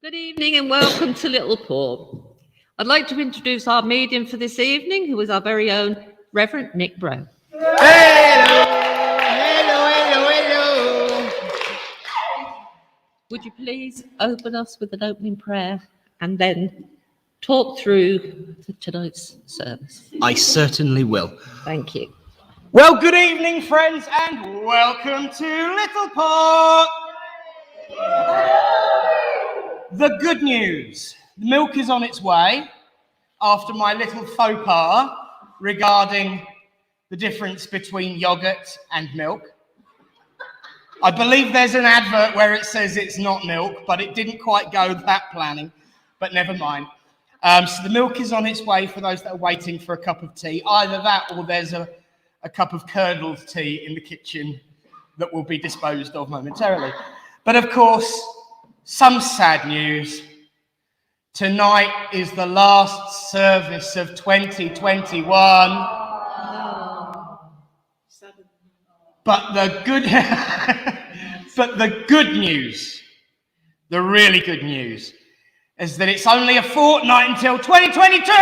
Good evening and welcome to Littleport. I'd like to introduce our medium for this evening, who is our very own Rev Nick Brown. Hello. Would you please open us with an opening prayer and then talk through tonight's service? I certainly will. Thank you. Well, good evening, friends, and welcome to Littleport. The good news, the milk is on its way after my little faux pas regarding the difference between yogurt and milk. I believe there's an advert where it says it's not milk, but it didn't quite go that planning, but never mind. So the milk is on its way for those that are waiting for a cup of tea. Either that or there's a cup of curdled tea in the kitchen that will be disposed of momentarily. But of course, some sad news. Tonight is the last service of 2021. But the good news, the really good news, is that it's only a fortnight until 2022.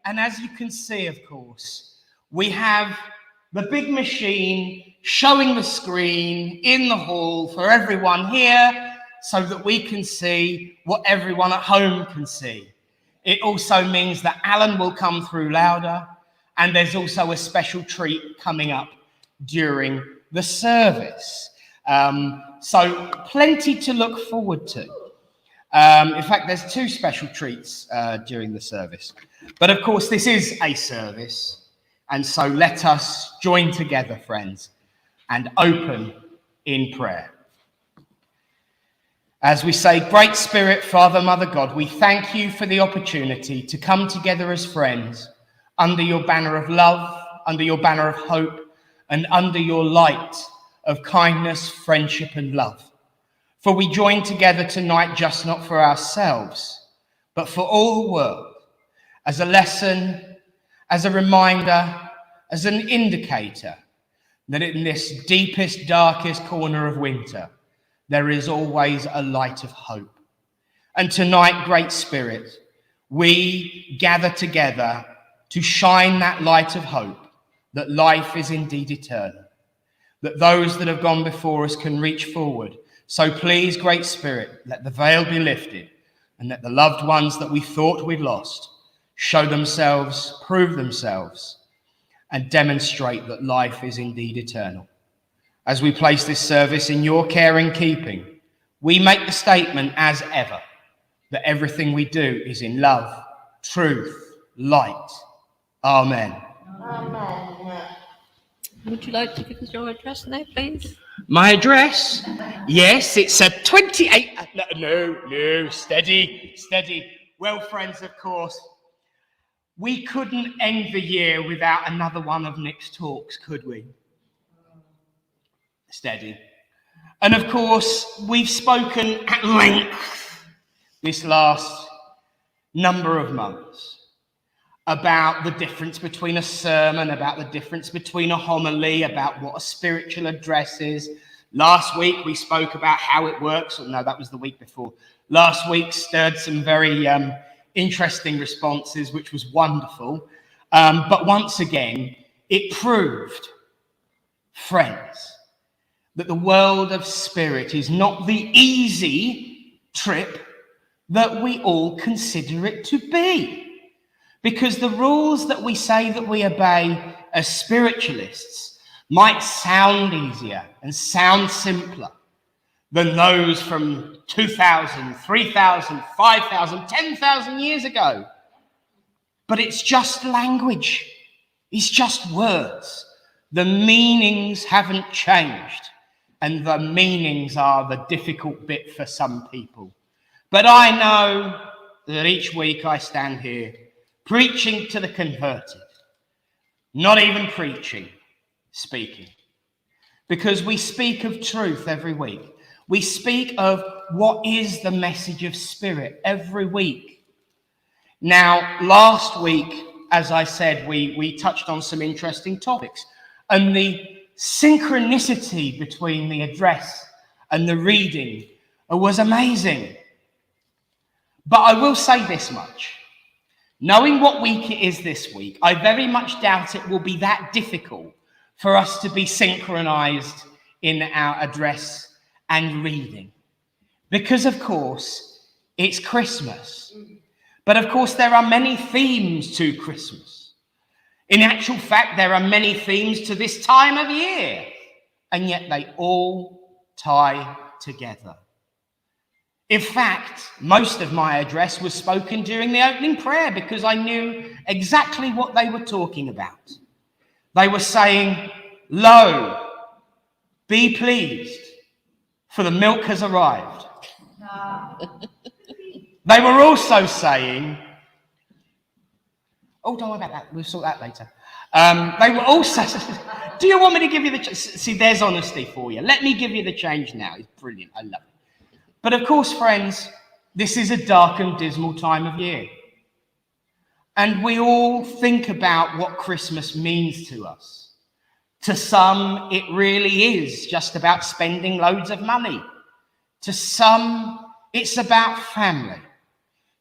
And as you can see, of course, we have the big machine showing the screen in the hall for everyone here so that we can see what everyone at home can see. It also means that Alan will come through louder, and there's also a special treat coming up during the service. So plenty to look forward to. In fact, there's two special treats during the service. But of course, this is a service. And so let us join together, friends, and open in prayer. As we say, Great Spirit, Father, Mother, God, we thank you for the opportunity to come together as friends under your banner of love, under your banner of hope, and under your light of kindness, friendship, and love. For we join together tonight just not for ourselves, but for all the world, as a lesson, as a reminder, as an indicator that in this deepest, darkest corner of winter, there is always a light of hope. And tonight, Great Spirit, we gather together to shine that light of hope, that life is indeed eternal, that those that have gone before us can reach forward. So please, Great Spirit, let the veil be lifted, and let the loved ones that we thought we'd lost show themselves, prove themselves, and demonstrate that life is indeed eternal. As we place this service in your care and keeping, we make the statement as ever that everything we do is in love, truth, light. Amen. Amen. Would you like to give us your address now, please? My address? Yes, it's a 28... No, steady. Well, friends, of course, we couldn't end the year without another one of Nick's talks, could we? Steady. And of course, we've spoken at length this last number of months about the difference between a sermon, about the difference between a homily, about what a spiritual address is. Last week, we spoke about how it works. No, that was the week before. Last week stirred some very interesting responses, which was wonderful. But once again, it proved, friends, that the world of spirit is not the easy trip that we all consider it to be. Because the rules that we say that we obey as spiritualists might sound easier and sound simpler than those from 2,000, 3,000, 5,000, 10,000 years ago. But it's just language. It's just words. The meanings haven't changed. And the meanings are the difficult bit for some people. But I know that each week I stand here preaching to the converted. Not even preaching, speaking. Because we speak of truth every week. We speak of what is the message of spirit every week. Now, last week, as I said, we touched on some interesting topics. And the synchronicity between the address and the reading was amazing. But I will say this much. Knowing what week it is this week, I very much doubt it will be that difficult for us to be synchronized in our address and reading. Because, of course, it's Christmas. But, of course, there are many themes to Christmas. In actual fact, there are many themes to this time of year. And yet they all tie together. In fact, most of my address was spoken during the opening prayer because I knew exactly what they were talking about. They were saying, "Lowe, be pleased, for the milk has arrived." They were also saying, oh, don't worry about that, we'll sort that later. They were also, do you want me to give you the, see, there's honesty for you. Let me give you the change now. It's brilliant, I love it. But of course, friends, this is a dark and dismal time of year. And we all think about what Christmas means to us. To some, it really is just about spending loads of money. To some, it's about family.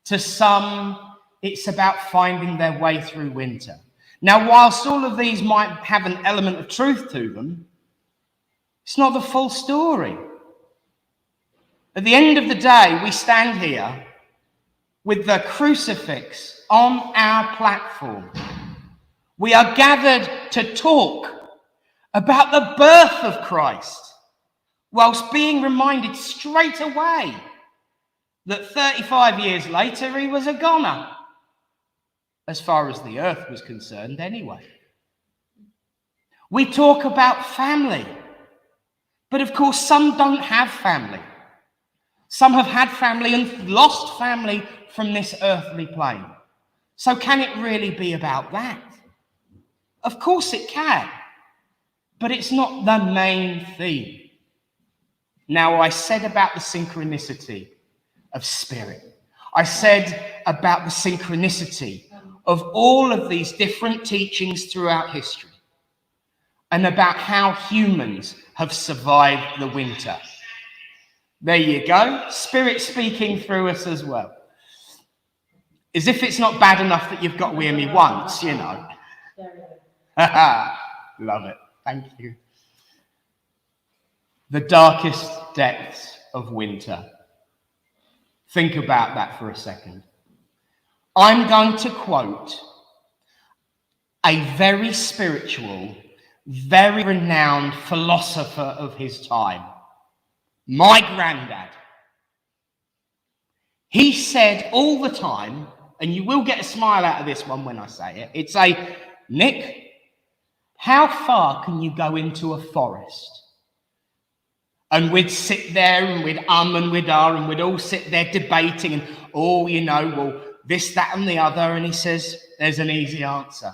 To some, it's about finding their way through winter. Now, whilst all of these might have an element of truth to them, it's not the full story. At the end of the day, we stand here with the crucifix on our platform. We are gathered to talk about the birth of Christ, whilst being reminded straight away that 35 years later he was a goner, as far as the earth was concerned anyway. We talk about family, but of course some don't have family. Some have had family and lost family from this earthly plane. So can it really be about that? Of course it can, but it's not the main theme. Now, I said about the synchronicity of spirit. I said about the synchronicity of all of these different teachings throughout history, and about how humans have survived the winter. There you go, Spirit speaking through us as well. As if it's not bad enough that you've got to hear me once, you know. Love it, thank you. The darkest depths of winter. Think about that for a second. I'm going to quote a very spiritual, very renowned philosopher of his time, my granddad. He said all the time, and you will get a smile out of this one when I say it, it's a, Nick, how far can you go into a forest? And we'd sit there and we'd and we'd and we'd all sit there debating and, oh, you know, well, this, that and the other. And he says, there's an easy answer.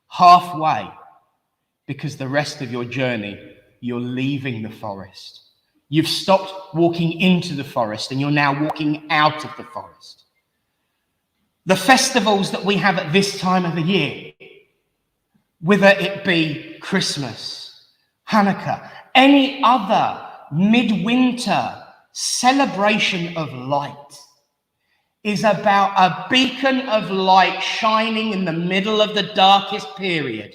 Halfway, because the rest of your journey, you're leaving the forest. You've stopped walking into the forest and you're now walking out of the forest. The festivals that we have at this time of the year, whether it be Christmas, Hanukkah, any other midwinter celebration of light, is about a beacon of light shining in the middle of the darkest period,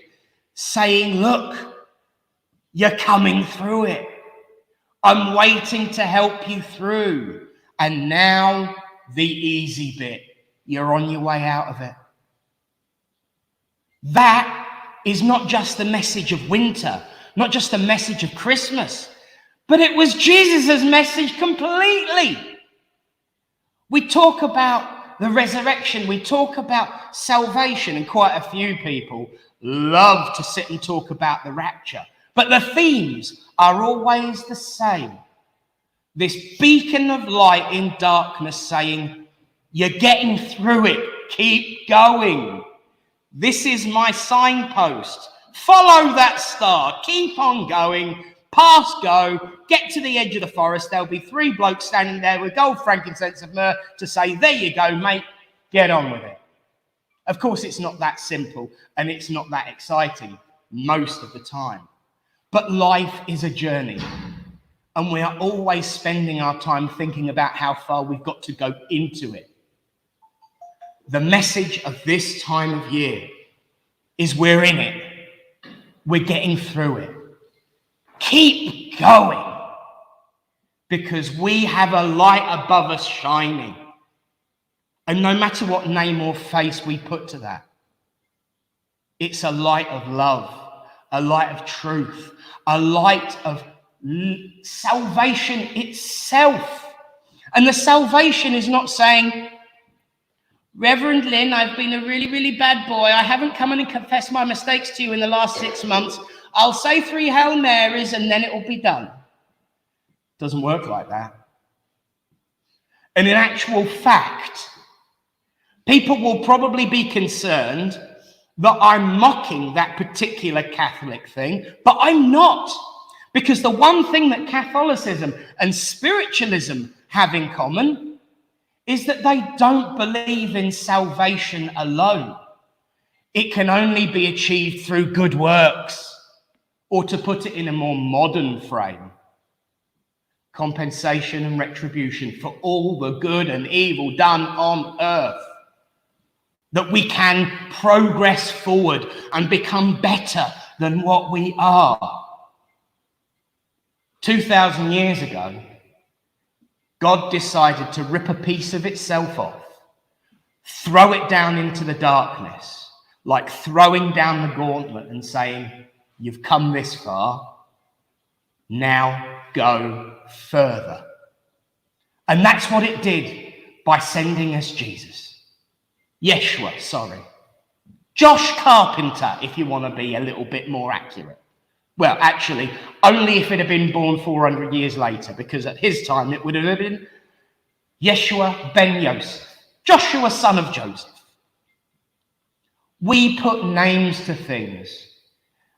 saying, look, you're coming through it. I'm waiting to help you through. And now the easy bit, you're on your way out of it. That is not just the message of winter, not just the message of Christmas, but it was Jesus' message completely. We talk about the resurrection, we talk about salvation, and quite a few people love to sit and talk about the rapture. But the themes are always the same. This beacon of light in darkness saying, you're getting through it, keep going. This is my signpost. Follow that star, keep on going, pass go, get to the edge of the forest. There'll be 3 blokes standing there with gold, frankincense and myrrh to say, there you go, mate, get on with it. Of course, it's not that simple and it's not that exciting most of the time. But life is a journey. And we are always spending our time thinking about how far we've got to go into it. The message of this time of year is we're in it. We're getting through it. Keep going. Because we have a light above us shining. And no matter what name or face we put to that, it's a light of love, a light of truth, a light of salvation itself. And the salvation is not saying, Reverend Lynn, I've been a really, really bad boy. I haven't come in and confessed my mistakes to you in the last 6 months. I'll say 3 Hail Marys and then it will be done. It doesn't work like that. And in actual fact, people will probably be concerned that I'm mocking that particular Catholic thing, but I'm not. Because the one thing that Catholicism and spiritualism have in common is that they don't believe in salvation alone. It can only be achieved through good works, or to put it in a more modern frame, compensation and retribution for all the good and evil done on earth. That we can progress forward and become better than what we are. 2,000 years ago, God decided to rip a piece of itself off, throw it down into the darkness, like throwing down the gauntlet and saying, you've come this far, now go further. And that's what it did by sending us Jesus. Yeshua, sorry. Josh Carpenter, if you want to be a little bit more accurate. Well, actually, only if it had been born 400 years later, because at his time it would have been Yeshua ben Yosef, Joshua, son of Joseph. We put names to things.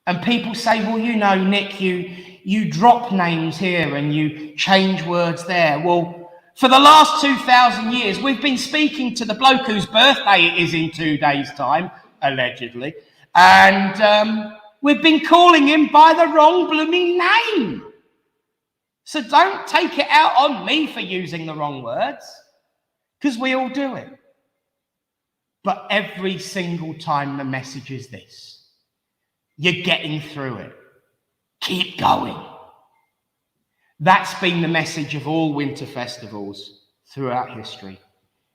And people say, well, you know, Nick, you drop names here and you change words there. Well, for the last 2,000 years, we've been speaking to the bloke whose birthday it is in 2 days' time, allegedly, and we've been calling him by the wrong blooming name. So don't take it out on me for using the wrong words, because we all do it. But every single time the message is this: you're getting through it. Keep going. That's been the message of all winter festivals throughout history.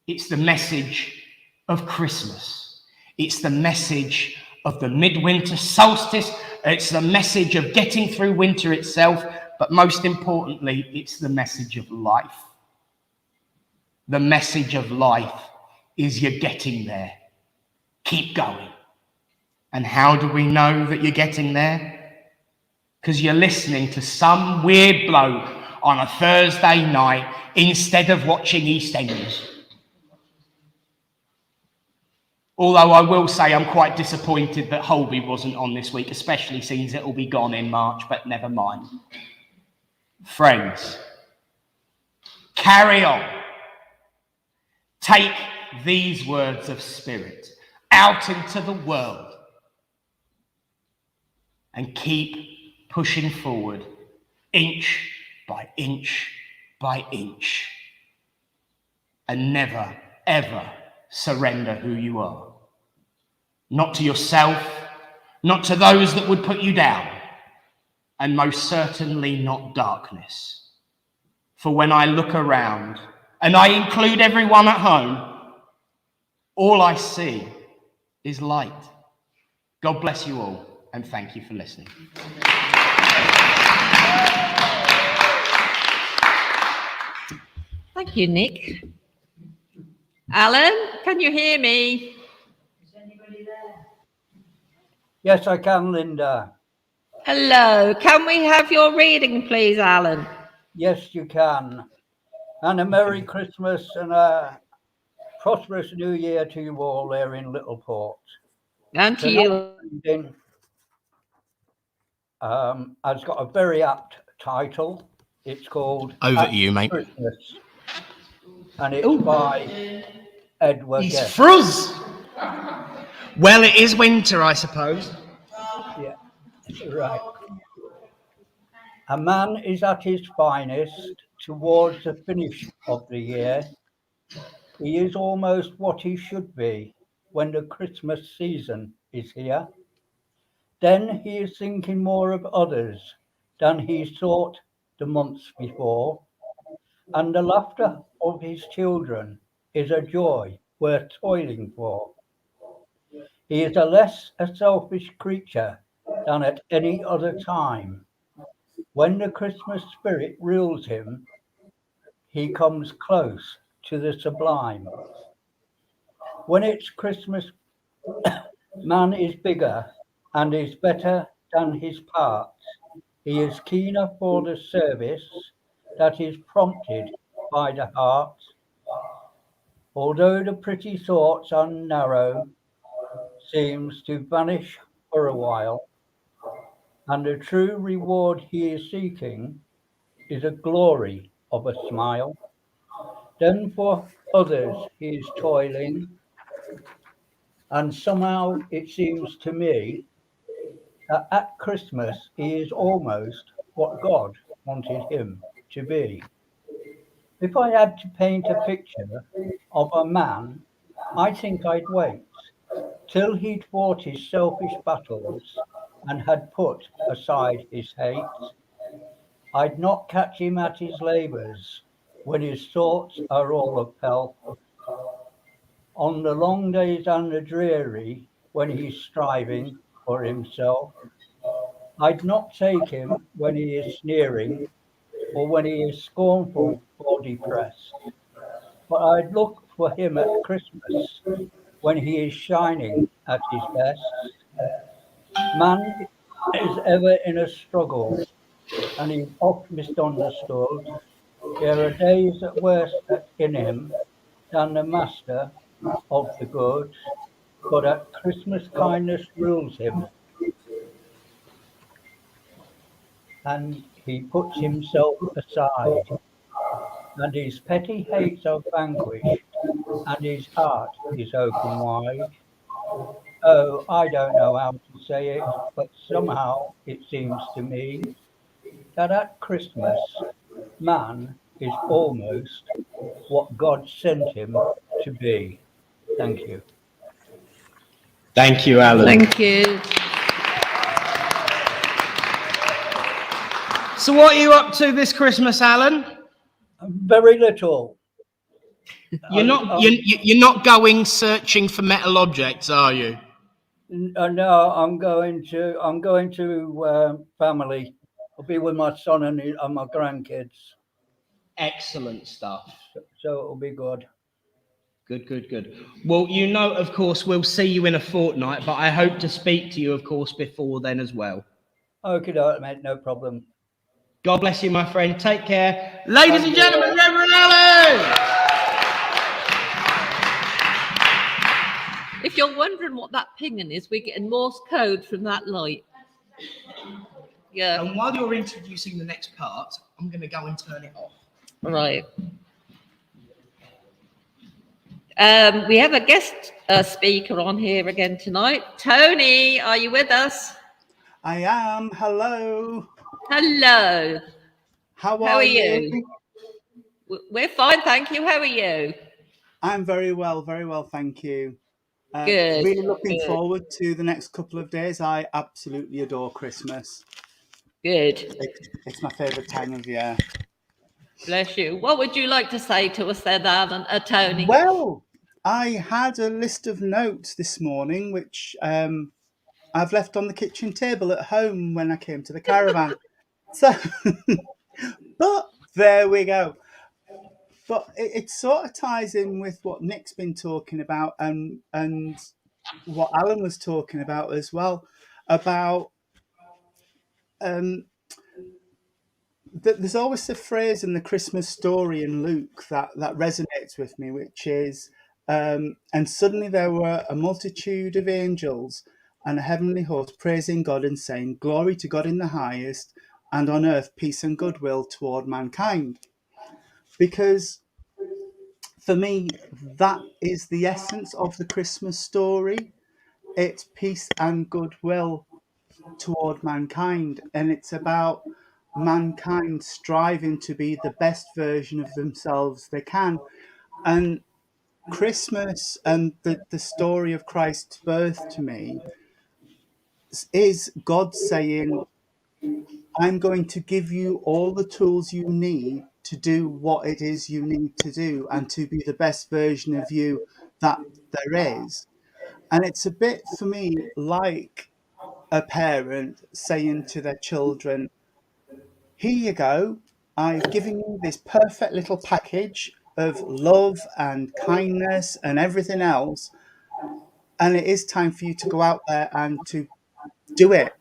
It's the message of Christmas. It's the message of the midwinter solstice. It's the message of getting through winter itself. But most importantly, it's the message of life. The message of life is you're getting there. Keep going. And how do we know that you're getting there? Because you're listening to some weird bloke on a Thursday night instead of watching EastEnders. Although I will say I'm quite disappointed that Holby wasn't on this week, especially since it'll be gone in March, but never mind. Friends, carry on. Take these words of spirit out into the world and keep pushing forward, inch by inch by inch, and never, ever surrender who you are. Not to yourself, not to those that would put you down, and most certainly not darkness. For when I look around, and I include everyone at home, all I see is light. God bless you all, and thank you for listening. Thank you, Nick. Alan, can you hear me? Is anybody there? Yes, I can, Linda. Hello. Can we have your reading, please, Alan? Yes, you can. And a Merry Christmas and a prosperous New Year to you all there in Littleport. And to you. Reading has got a very apt title. It's called Over to you, mate. Christmas. And it's by Edward He's Guest. froze. Well, it is winter, I suppose. Yeah, right. A man is at his finest towards the finish of the year. He is almost what he should be when the Christmas season is here. Then he is thinking more of others than he thought the months before, and the laughter of his children is a joy worth toiling for. He is less a selfish creature than at any other time. When the Christmas spirit rules him, he comes close to the sublime. When it's Christmas, man is bigger and is better than his parts. He is keener for the service that is prompted by the heart. Although the pretty thoughts are narrow, seems to vanish for a while, and the true reward he is seeking is a glory of a smile. Then for others he is toiling, and somehow it seems to me that at Christmas he is almost what God wanted him to be. If I had to paint a picture of a man, I think I'd wait till he'd fought his selfish battles and had put aside his hate. I'd not catch him at his labours when his thoughts are all of pelf. On the long days and the dreary, when he's striving for himself, I'd not take him when he is sneering or when he is scornful or depressed, but I'd look for him at Christmas when he is shining at his best. Man is ever in a struggle and he's oft misunderstood. There are days at worse in him than the master of the good, but at Christmas kindness rules him, and he puts himself aside, and his petty hates are vanquished, and his heart is open wide. Oh, I don't know how to say it, but somehow it seems to me that at Christmas, man is almost what God sent him to be. Thank you. Thank you, Alan. Thank you. So what are you up to this Christmas, Alan? Very little. You're not going searching for metal objects, are you? No, I'm going to family. I'll be with my son and my grandkids, Excellent stuff. so it'll be good. Good. Well, of course, we'll see you in a fortnight, but I hope to speak to you, of course, before then as well. Okay, mate, no problem. God bless you, my friend. Take care. Ladies and gentlemen, Reverend Alan! If you're wondering what that pinging is, we're getting Morse code from that light. Yeah. And while you're introducing the next part, I'm going to go and turn it off. Right. We have a guest speaker on here again tonight. Tony, are you with us? I am. Hello. Hello. How are you? We're fine, thank you. How are you? I'm very well, thank you. Good. Really looking forward to the next couple of days. I absolutely adore Christmas. Good. It's my favourite time of year. Bless you. What would you like to say to us then, Alan, Tony? Well, I had a list of notes this morning, which I've left on the kitchen table at home when I came to the caravan. So, but there we go. But it sort of ties in with what Nick's been talking about and what Alan was talking about as well, about there's always a phrase in the Christmas story in Luke that resonates with me, which is, and suddenly there were a multitude of angels and a heavenly host praising God and saying, "Glory to God in the highest, and on earth peace and goodwill toward mankind." Because for me, that is the essence of the Christmas story. It's peace and goodwill toward mankind, and it's about mankind striving to be the best version of themselves they can. And Christmas and the story of Christ's birth to me is God saying, I'm going to give you all the tools you need to do what it is you need to do and to be the best version of you that there is. And it's a bit for me like a parent saying to their children, here you go, I've given you this perfect little package of love and kindness and everything else. And it is time for you to go out there and to do it,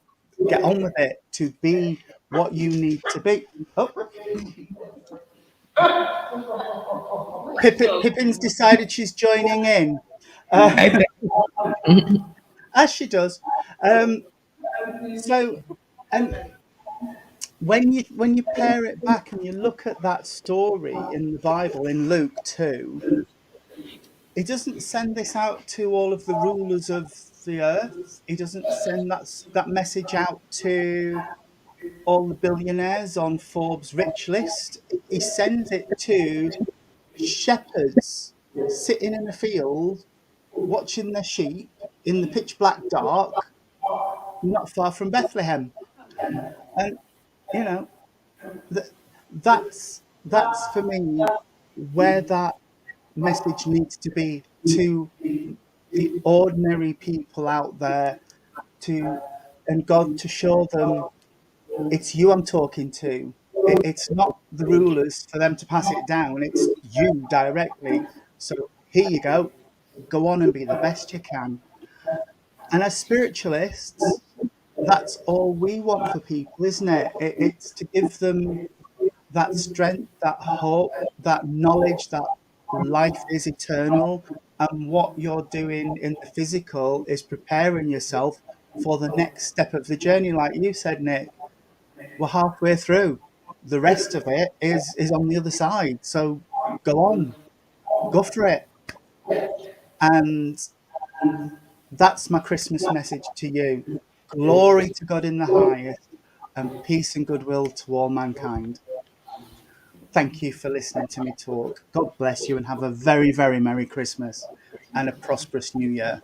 get on with it, to be what you need to be. Oh, Pippin's decided she's joining in, as she does. So, and when you pair it back and you look at that story in the Bible in Luke 2, he doesn't send this out to all of the rulers of the earth. He doesn't send that message out to all the billionaires on Forbes' rich list. He sends it to shepherds sitting in a field watching their sheep in the pitch black dark, not far from Bethlehem. And you know, that's for me where that message needs to be to the ordinary people out there, and God to show them it's you I'm talking to. It's not the rulers for them to pass it down. It's you directly. So here you go. Go on and be the best you can. And as spiritualists, that's all we want for people, isn't it? It's to give them that strength, that hope, that knowledge that life is eternal. And what you're doing in the physical is preparing yourself for the next step of the journey. Like you said, Nick, we're halfway through. The rest of it is on the other side. So go on, go for it. And that's my Christmas message to you. Glory to God in the highest, and peace and goodwill to all mankind. Thank you for listening to me talk. God bless you and have a very, very Merry Christmas and a prosperous New Year.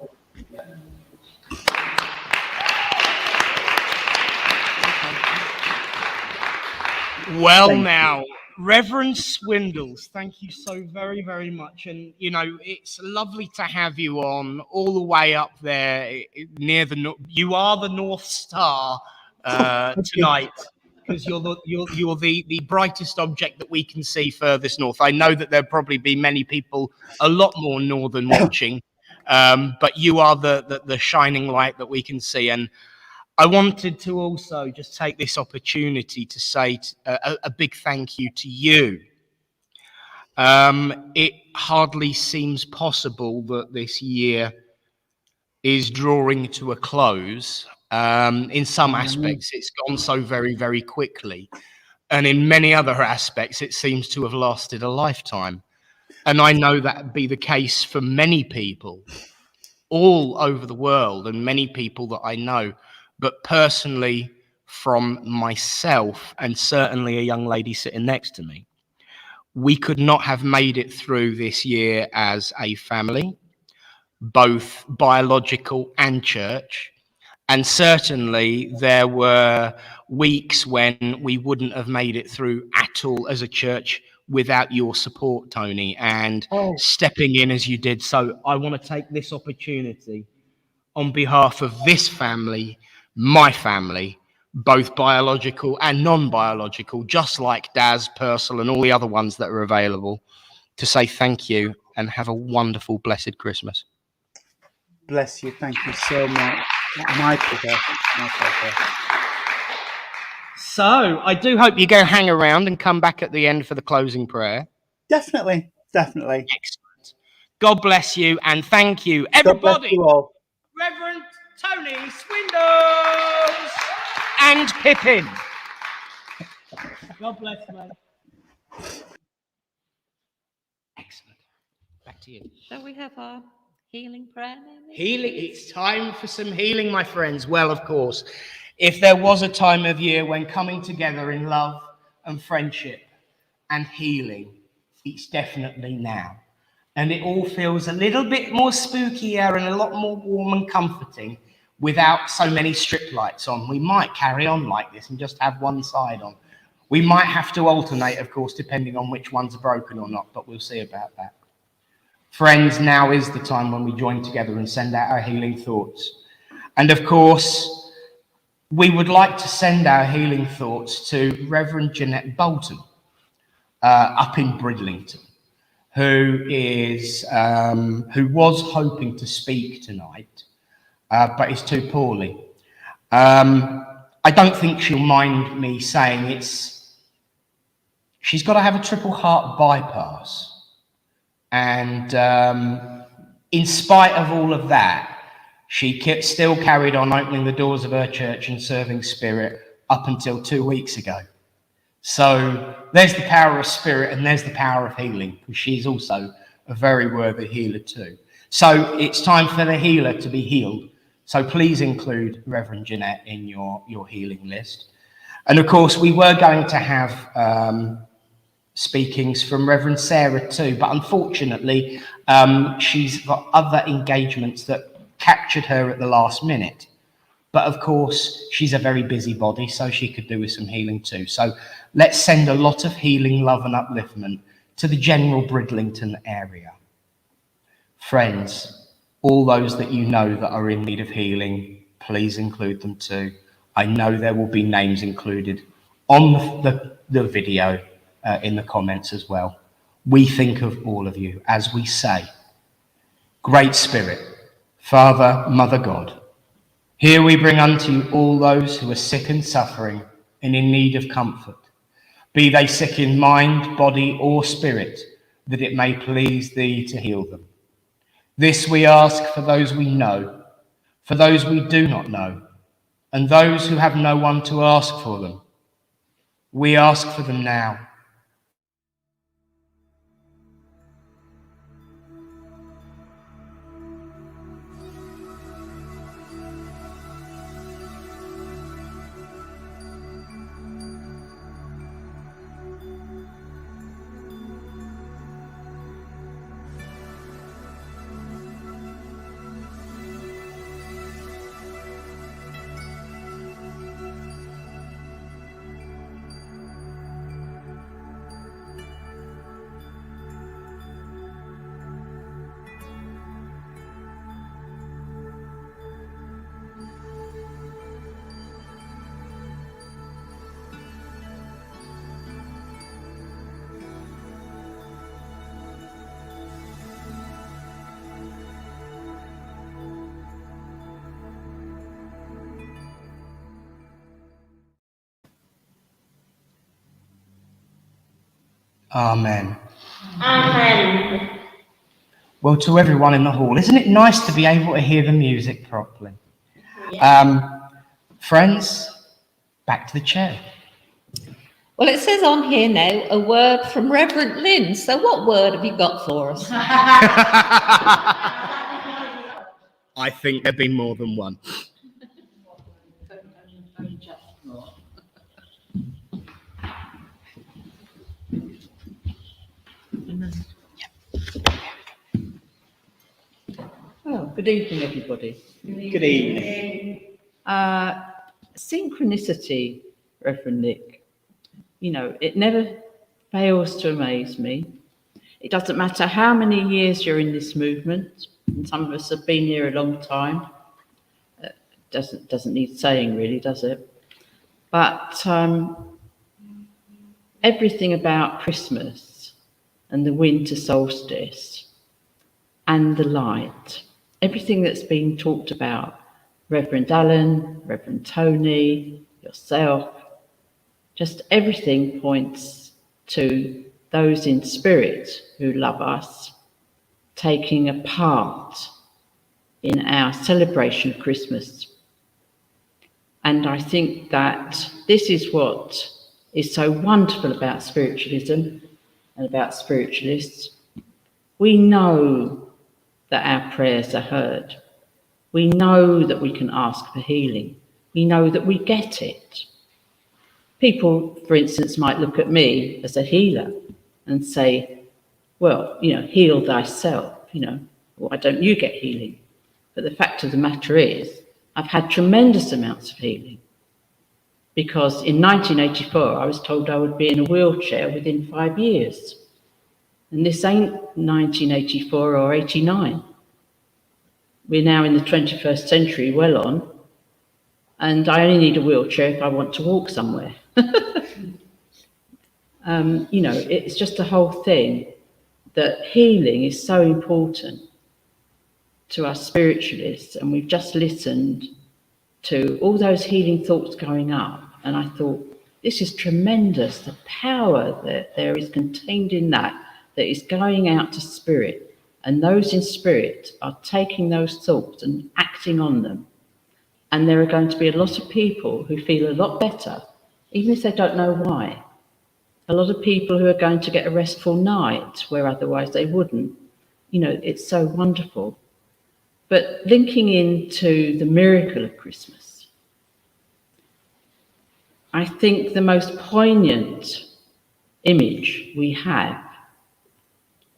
Well, now, Reverend Swindles, thank you so very, very much. And, you know, it's lovely to have you on all the way up there near you are the North Star tonight, because you're the brightest object that we can see furthest north. I know that there'll probably be many people a lot more northern watching, but you are the shining light that we can see. And I wanted to also just take this opportunity to say a big thank you to you. It hardly seems possible that this year is drawing to a close. In some aspects, it's gone so very, very quickly. And in many other aspects, it seems to have lasted a lifetime. And I know that be the case for many people all over the world and many people that I know. But personally, from myself and certainly a young lady sitting next to me, we could not have made it through this year as a family, both biological and church. And certainly there were weeks when we wouldn't have made it through at all as a church without your support, Tony, and stepping in as you did. So I want to take this opportunity on behalf of this family, my family, both biological and non-biological, just like Daz, Purcell, and all the other ones that are available, to say thank you and have a wonderful, blessed Christmas. Bless you. Thank you so much. My pleasure. My pleasure. So I do hope you go hang around and come back at the end for the closing prayer. Definitely. Definitely. Excellent. God bless you and thank you, everybody. God bless you all. Reverend Tony Swindles and Pippin. God bless, mate. Excellent. Back to you. Shall we have our healing prayer now? Healing. It's time for some healing, my friends. Well, of course, If there was a time of year when coming together in love and friendship and healing, it's definitely now. And it all feels a little bit more spookier and a lot more warm and comforting without so many strip lights on. We might carry on like this and just have one side on. We might have to alternate, of course, depending on which ones are broken or not, but we'll see about that. Friends, now is the time when we join together and send out our healing thoughts. And of course, we would like to send our healing thoughts to Reverend Jeanette Bolton up in Bridlington, who was hoping to speak tonight, but is too poorly. I don't think she'll mind me saying she's got to have a triple heart bypass. And in spite of all of that, she still carried on opening the doors of her church and serving spirit up until 2 weeks ago. So there's the power of spirit and there's the power of healing, because she's also a very worthy healer too. So it's time for the healer to be healed. So please include Reverend Jeanette in your healing list. And of course, we were going to have speakings from Reverend Sarah too, but unfortunately, she's got other engagements that captured her at the last minute. But of course, she's a very busy body, so she could do with some healing too. So let's send a lot of healing, love and upliftment to the general Bridlington area. Friends, all those that you know that are in need of healing, please include them too. I know there will be names included on the video in the comments as well. We think of all of you as we say, Great Spirit, Father, Mother God, here we bring unto you all those who are sick and suffering and in need of comfort, be they sick in mind, body or spirit, that it may please thee to heal them. This we ask for those we know, for those we do not know, and those who have no one to ask for them. We ask for them now. Amen. Amen. Well, to everyone in the hall, isn't it nice to be able to hear the music properly? Friends, back to the chair. Well, it says on here now, a word from Reverend Lynn. So what word have you got for us? I think there'd be more than one. Oh, good evening, everybody. Good evening. Synchronicity, Reverend Nick. You know, it never fails to amaze me. It doesn't matter how many years you're in this movement, and some of us have been here a long time. Doesn't need saying, really, does it? But everything about Christmas and the winter solstice and the light, everything that's been talked about, Reverend Alan, Reverend Tony, yourself, just everything points to those in spirit who love us taking a part in our celebration of Christmas. And I think that this is what is so wonderful about spiritualism and about spiritualists. We know that our prayers are heard. We know that we can ask for healing. we know that we get it. People, for instance, might look at me as a healer and say, well, heal thyself, why don't you get healing? But the fact of the matter is, I've had tremendous amounts of healing, because in 1984, I was told I would be in a wheelchair within 5 years. And this ain't 1984 or 89. We're now in the 21st century, well on, and I only need a wheelchair if I want to walk somewhere. It's just the whole thing that healing is so important to us spiritualists, and we've just listened to all those healing thoughts going up, and I thought, this is tremendous, the power that there is contained in that is going out to spirit, and those in spirit are taking those thoughts and acting on them. And there are going to be a lot of people who feel a lot better, even if they don't know why. A lot of people who are going to get a restful night where otherwise they wouldn't. It's so wonderful. But linking into the miracle of Christmas, I think the most poignant image we have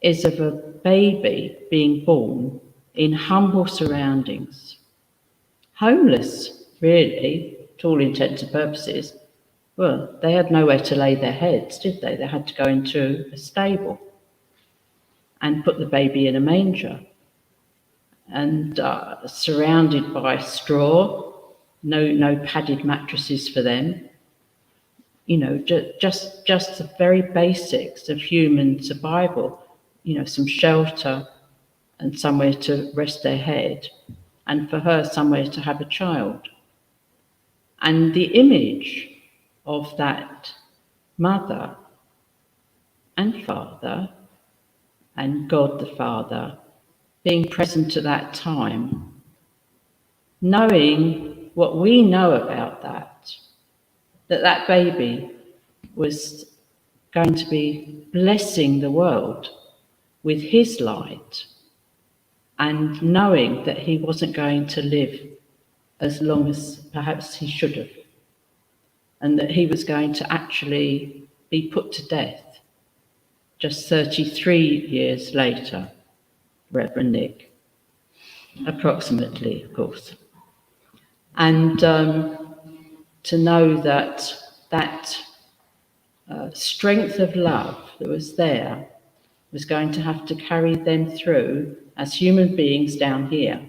is of a baby being born in humble surroundings. Homeless, really, to all intents and purposes. Well, they had nowhere to lay their heads, did they? They had to go into a stable and put the baby in a manger. And surrounded by straw, no padded mattresses for them. Just the very basics of human survival. Some shelter and somewhere to rest their head, and for her somewhere to have a child. And the image of that mother and father and God the Father being present at that time, knowing what we know about that baby was going to be blessing the world with his light, and knowing that he wasn't going to live as long as perhaps he should have, and that he was going to actually be put to death just 33 years later, Reverend Nick, approximately, of course. And to know that strength of love that was there was going to have to carry them through as human beings down here,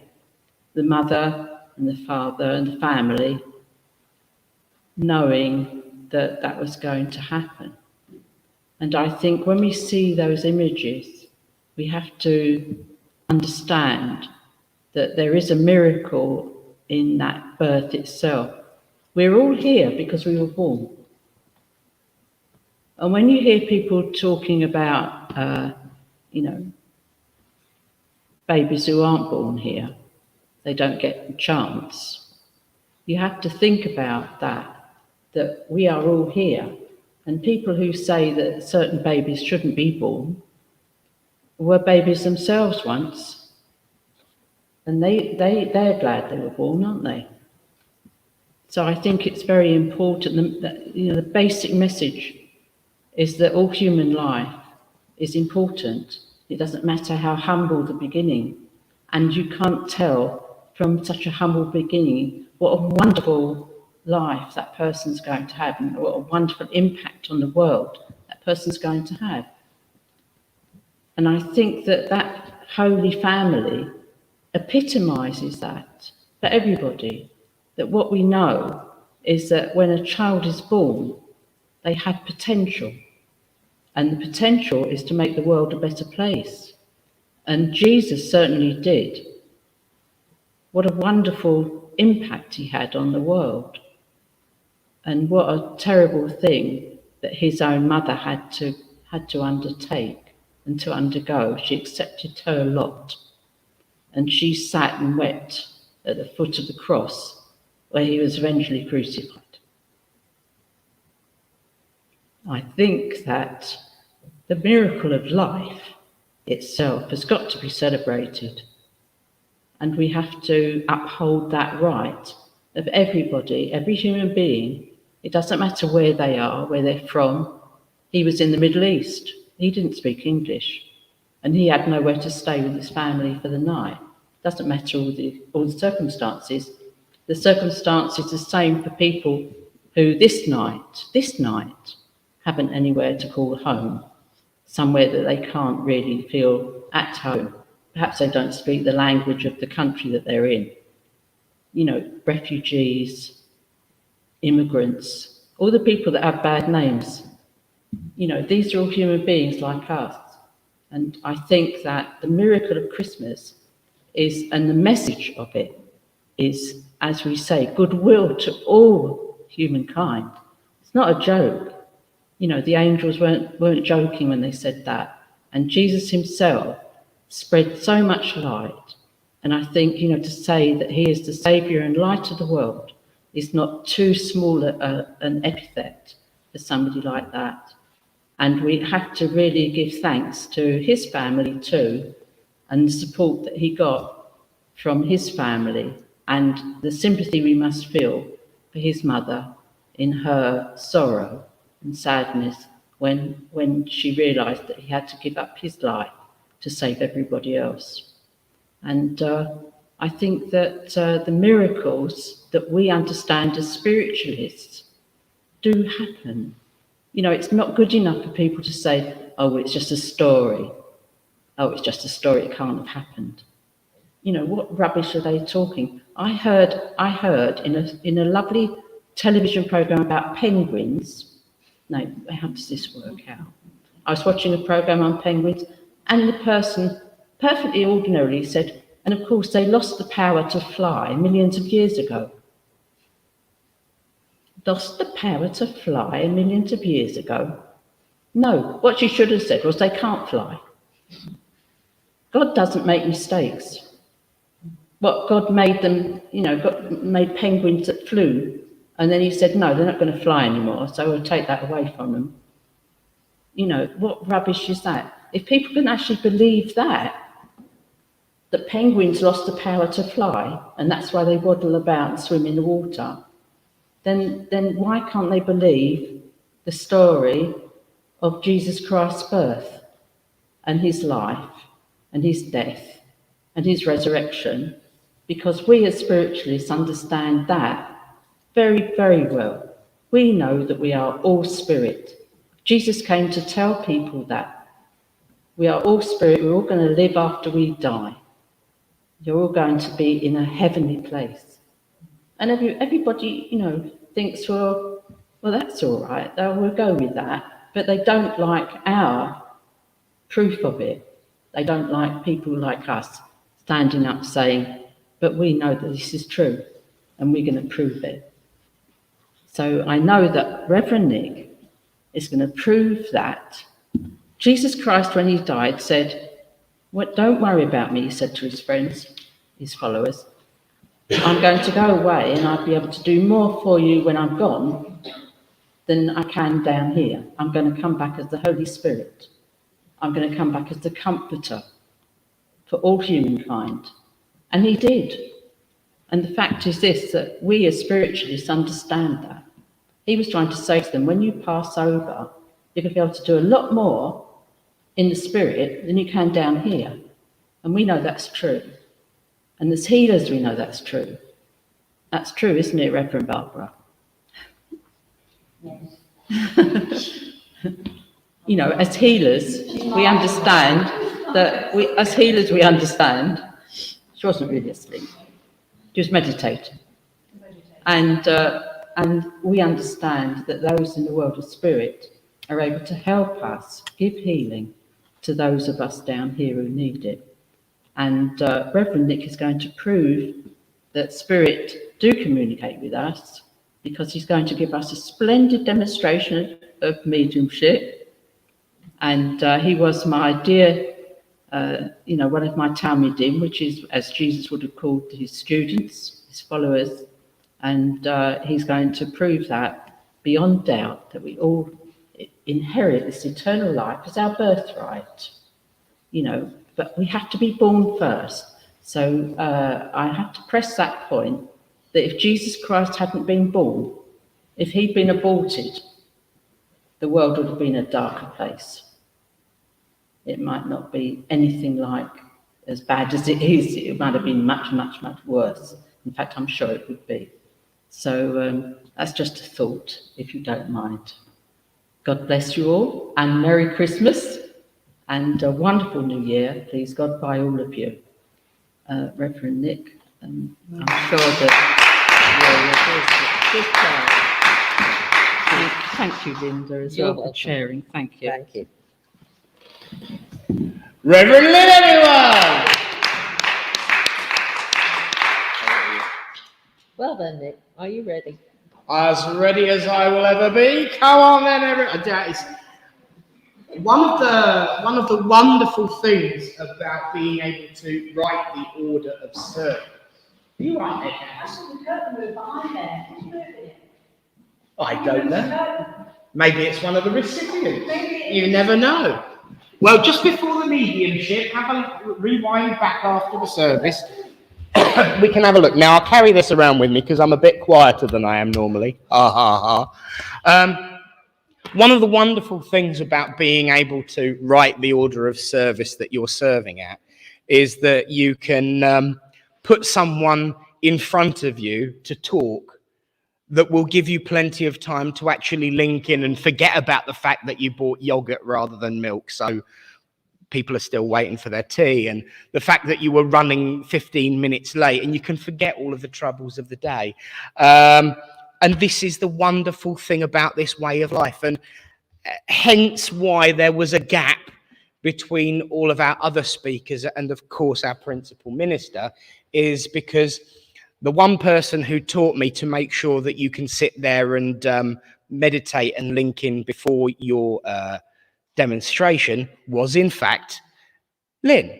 the mother and the father and the family, knowing that was going to happen. And I think when we see those images, we have to understand that there is a miracle in that birth itself. We're all here because we were born. And when you hear people talking about, babies who aren't born here, they don't get a chance, you have to think about that we are all here. And people who say that certain babies shouldn't be born were babies themselves once. And they're glad they were born, aren't they? So I think it's very important that, the basic message is that all human life is important. It doesn't matter how humble the beginning. And you can't tell from such a humble beginning what a wonderful life that person's going to have, and what a wonderful impact on the world that person's going to have. And I think that Holy Family epitomizes that for everybody, that what we know is that when a child is born, they have potential, and the potential is to make the world a better place. And Jesus certainly did. What a wonderful impact he had on the world. And what a terrible thing that his own mother had to undertake and to undergo. She accepted her lot, and she sat and wept at the foot of the cross where he was eventually crucified. I think that the miracle of life itself has got to be celebrated, and we have to uphold that right of everybody, every human being. It doesn't matter where they are, where they're from. He was in the Middle East. He didn't speak English, and he had nowhere to stay with his family for the night. Doesn't matter all the circumstances. The circumstances are the same for people who this night haven't anywhere to call home, somewhere that they can't really feel at home. Perhaps they don't speak the language of the country that they're in. You know, refugees, immigrants, all the people that have bad names. You know, these are all human beings like us. And I think that the miracle of Christmas is, and the message of it is, as we say, goodwill to all humankind. It's not a joke. You know, the angels weren't joking when they said that. And Jesus himself spread so much light. And I think, you know, to say that he is the saviour and light of the world is not too small an epithet for somebody like that. And we have to really give thanks to his family too, and the support that he got from his family, and the sympathy we must feel for his mother in her sorrow and sadness when she realised that he had to give up his life to save everybody else. And I think that the miracles that we understand as spiritualists do happen. You know, it's not good enough for people to say, oh, well, it's just a story. Oh, it's just a story, it can't have happened. You know, what rubbish are they talking? I heard in a lovely television programme about penguins. No, how does this work out? I was watching a programme on penguins, and the person perfectly ordinarily said, and of course they lost the power to fly millions of years ago. Lost the power to fly millions of years ago? No, what she should have said was they can't fly. God doesn't make mistakes. What, God made them, you know, God made penguins that flew, and then he said, no, they're not going to fly anymore, so we'll take that away from them. You know, what rubbish is that? If people can actually believe that penguins lost the power to fly, and that's why they waddle about and swim in the water, then why can't they believe the story of Jesus Christ's birth and his life and his death and his resurrection? Because we as spiritualists understand that very, very well. We know that we are all spirit. Jesus came to tell people that. We are all spirit, we're all going to live after we die. You're all going to be in a heavenly place. And everybody, you know, thinks, well, that's all right, we'll go with that. But they don't like our proof of it. They don't like people like us standing up saying, but we know that this is true, and we're going to prove it. So I know that Reverend Nick is going to prove that. Jesus Christ, when he died, said, well, don't worry about me, he said to his friends, his followers. I'm going to go away and I'll be able to do more for you when I'm gone than I can down here. I'm going to come back as the Holy Spirit. I'm going to come back as the comforter for all humankind. And he did. And the fact is this, that we as spiritualists understand that. He was trying to say to them, when you pass over, you're going to be able to do a lot more in the spirit than you can down here. And we know that's true. And as healers, we know that's true. That's true, isn't it, Reverend Barbara? Yes. You know, as healers, we understand that we understand. She wasn't really asleep. She was meditating. And we understand that those in the world of spirit are able to help us give healing to those of us down here who need it. And Reverend Nick is going to prove that spirit do communicate with us, because he's going to give us a splendid demonstration of mediumship. And he was my dear, one of my Talmudim, which is, as Jesus would have called his students, his followers. And he's going to prove that beyond doubt, that we all inherit this eternal life as our birthright, but we have to be born first. So I have to press that point, that if Jesus Christ hadn't been born, if he'd been aborted, the world would have been a darker place. It might not be anything like as bad as it is. It might have been much, much, much worse. In fact, I'm sure it would be. So that's just a thought, if you don't mind. God bless you all, and Merry Christmas, and a wonderful New Year. Please God by all of you. Reverend Nick, I'm sure that thank you, Linda, as You're well welcome. for sharing. Thank you. Thank you. Reverend Lynn, everyone! Well then, Nick, are you ready? As ready as I will ever be. Come on then, everyone. That is one of the wonderful things about being able to write the order of service. Are you right, Nick? I don't know. Maybe it's one of the recipients. You never know. Well, just before the mediumship, have a rewind back after the service. We can have a look. Now, I'll carry this around with me because I'm a bit quieter than I am normally. One of the wonderful things about being able to write the order of service that you're serving at is that you can put someone in front of you to talk that will give you plenty of time to actually link in and forget about the fact that you bought yogurt rather than milk. So people are still waiting for their tea, and the fact that you were running 15 minutes late, and you can forget all of the troubles of the day. And this is the wonderful thing about this way of life, and hence why there was a gap between all of our other speakers and, of course, our principal minister, is because the one person who taught me to make sure that you can sit there and meditate and link in before your demonstration was, in fact, Lynn,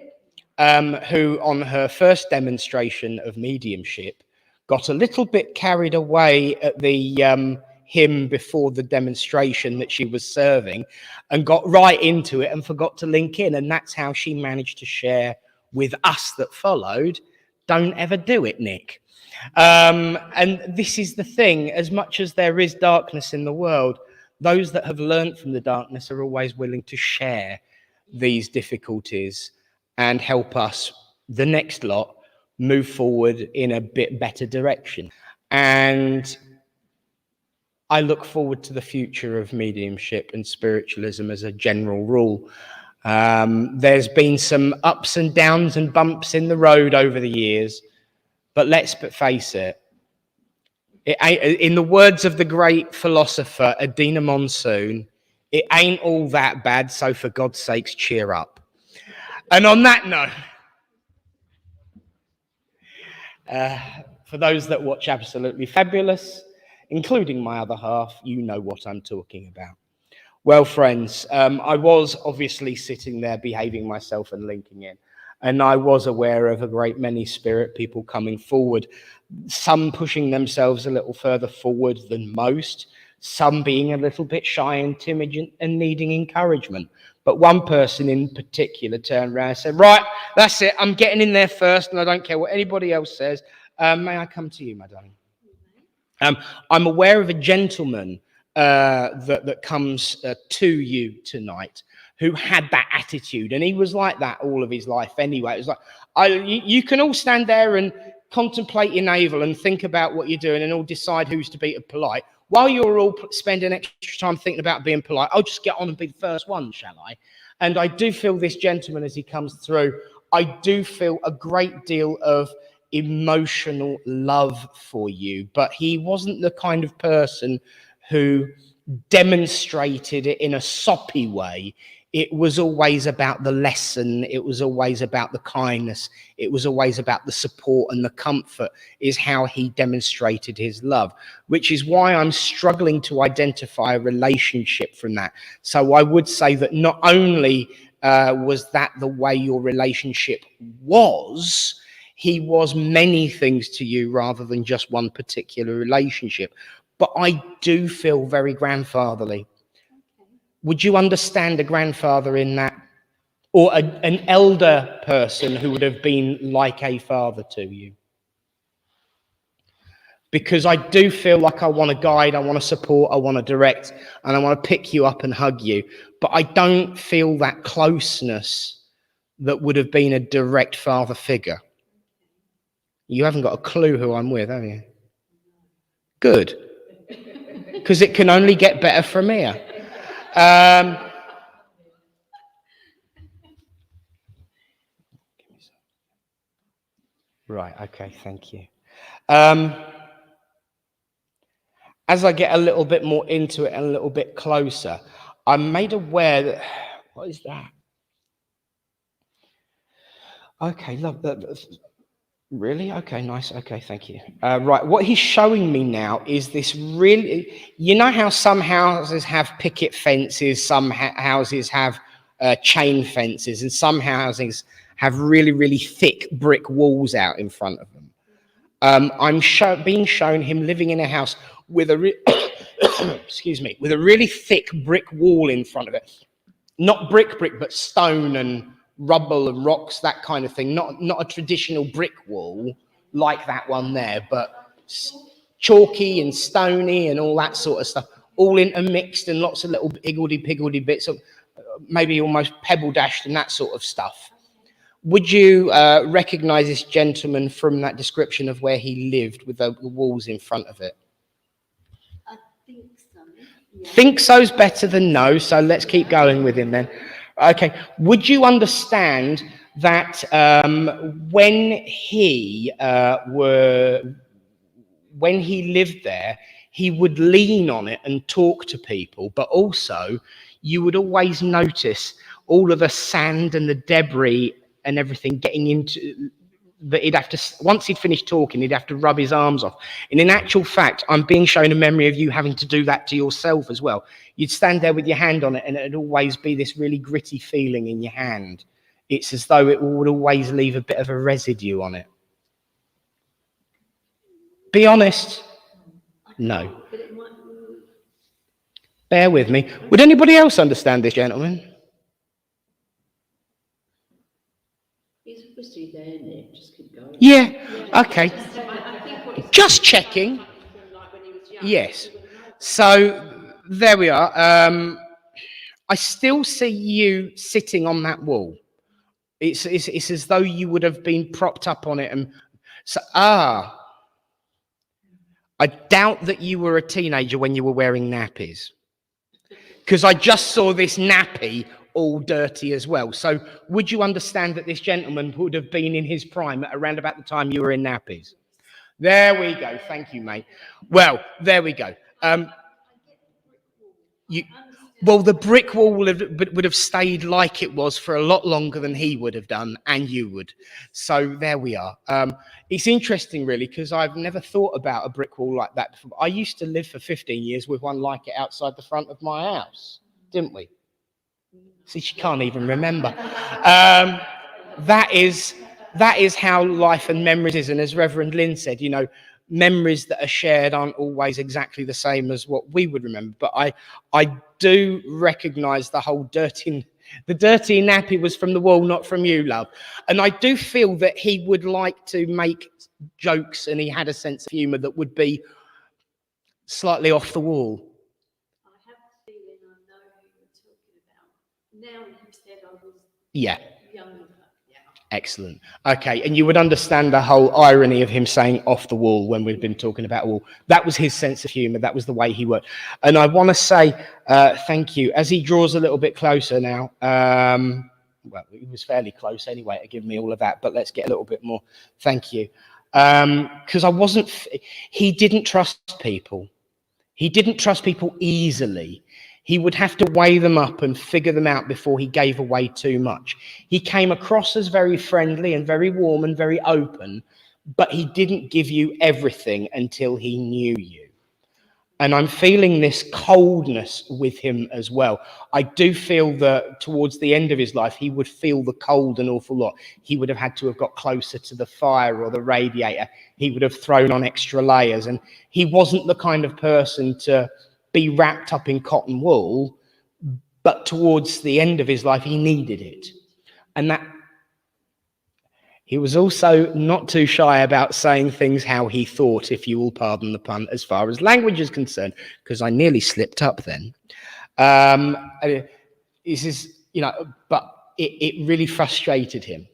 who on her first demonstration of mediumship got a little bit carried away at the hymn before the demonstration that she was serving and got right into it and forgot to link in. And that's how she managed to share with us that followed, don't ever do it, Nick. And this is the thing, as much as there is darkness in the world, those that have learned from the darkness are always willing to share these difficulties and help us, the next lot, move forward in a bit better direction. And I look forward to the future of mediumship and spiritualism as a general rule. There's been some ups and downs and bumps in the road over the years, but let's face it, in the words of the great philosopher Adina Monsoon, it ain't all that bad, so for God's sakes, cheer up. And on that note, for those that watch Absolutely Fabulous, including my other half, you know what I'm talking about. Well, friends, I was obviously sitting there behaving myself and linking in, and I was aware of a great many spirit people coming forward, some pushing themselves a little further forward than most, some being a little bit shy and timid and needing encouragement. But one person in particular turned around and said, right, that's it, I'm getting in there first, and I don't care what anybody else says. May I come to you, my darling? I'm aware of a gentleman that comes to you tonight who had that attitude, and he was like that all of his life anyway. It was like, you can all stand there and contemplate your navel and think about what you're doing and all decide who's to be polite. While you're all spending extra time thinking about being polite, I'll just get on and be the first one, shall I? And I do feel this gentleman, as he comes through, I do feel a great deal of emotional love for you, but he wasn't the kind of person who demonstrated it in a soppy way. It was always about the lesson. It was always about the kindness. It was always about the support and the comfort is how he demonstrated his love, which is why I'm struggling to identify a relationship from that. So I would say that not only was that the way your relationship was, he was many things to you rather than just one particular relationship. But I do feel very grandfatherly. Would you understand a grandfather in that? Or an elder person who would have been like a father to you? because I do feel like I want to guide, I want to support, I want to direct, and I want to pick you up and hug you. But I don't feel that closeness that would have been a direct father figure. You haven't got a clue who I'm with, have you? Good. Because it can only get better from here. Right, okay, thank you. As I get a little bit more into it and a little bit closer, I'm made aware that... What is that? Okay, love that. Really? Okay, nice. Okay, thank you. Right, what he's showing me now is this really... You know how some houses have picket fences, some houses have chain fences, and some houses have really, really thick brick walls out in front of them. I'm being shown him living in a house with a excuse me, with a really thick brick wall in front of it. Not brick, but stone and rubble and rocks, that kind of thing. Not a traditional brick wall like that one there, but chalky and stony and all that sort of stuff, all intermixed, and lots of little higgledy-piggledy bits of maybe almost pebble dashed and that sort of stuff. Would you recognize this gentleman from that description of where he lived with the walls in front of it? I think so. Yeah. Think so's better than no, so let's keep going with him then. Okay, would you understand that when he lived there, he would lean on it and talk to people, but also you would always notice all of the sand and the debris and everything getting into that he'd have to, once he'd finished talking, he'd have to rub his arms off. And in actual fact, I'm being shown a memory of you having to do that to yourself as well. You'd stand there with your hand on it and it'd always be this really gritty feeling in your hand. It's as though it would always leave a bit of a residue on it. Be honest. No. Bear with me. Would anybody else understand this gentleman? He's obviously there, Nick. Just keep going. Yeah, okay. Just checking. Yes. So there we are. I still see you sitting on that wall. It's as though you would have been propped up on it. And so, I doubt that you were a teenager when you were wearing nappies, because I just saw this nappy all dirty as well. So would you understand that this gentleman would have been in his prime at around about the time you were in nappies? There we go. Thank you, mate. Well, there we go. Well, the brick wall would have stayed like it was for a lot longer than he would have done, and you would. So there we are. It's interesting, really, because I've never thought about a brick wall like that before. I used to live for 15 years with one like it outside the front of my house, didn't we? See, she can't even remember. That is how life and memories is. And as Reverend Lynn said, you know, memories that are shared aren't always exactly the same as what we would remember. But I do recognise the whole dirty nappy was from the wall, not from you, love. And I do feel that he would like to make jokes, and he had a sense of humour that would be slightly off the wall. I have a feeling I know who you're talking about. Now you said I was younger. Yeah. Excellent. Okay, and you would understand the whole irony of him saying off the wall when we've been talking about a wall. That was his sense of humour. That was the way he worked. And I want to say thank you. As he draws a little bit closer now, well, he was fairly close anyway to give me all of that, but let's get a little bit more. Thank you. Because he didn't trust people. He didn't trust people easily. He would have to weigh them up and figure them out before he gave away too much. He came across as very friendly and very warm and very open, but he didn't give you everything until he knew you. And I'm feeling this coldness with him as well. I do feel that towards the end of his life, he would feel the cold an awful lot. He would have had to have got closer to the fire or the radiator. He would have thrown on extra layers. And he wasn't the kind of person to be wrapped up in cotton wool, but towards the end of his life, he needed it. And that He was also not too shy about saying things how he thought, if you will pardon the pun, as far as language is concerned, because I nearly slipped up then. He says, but it really frustrated him,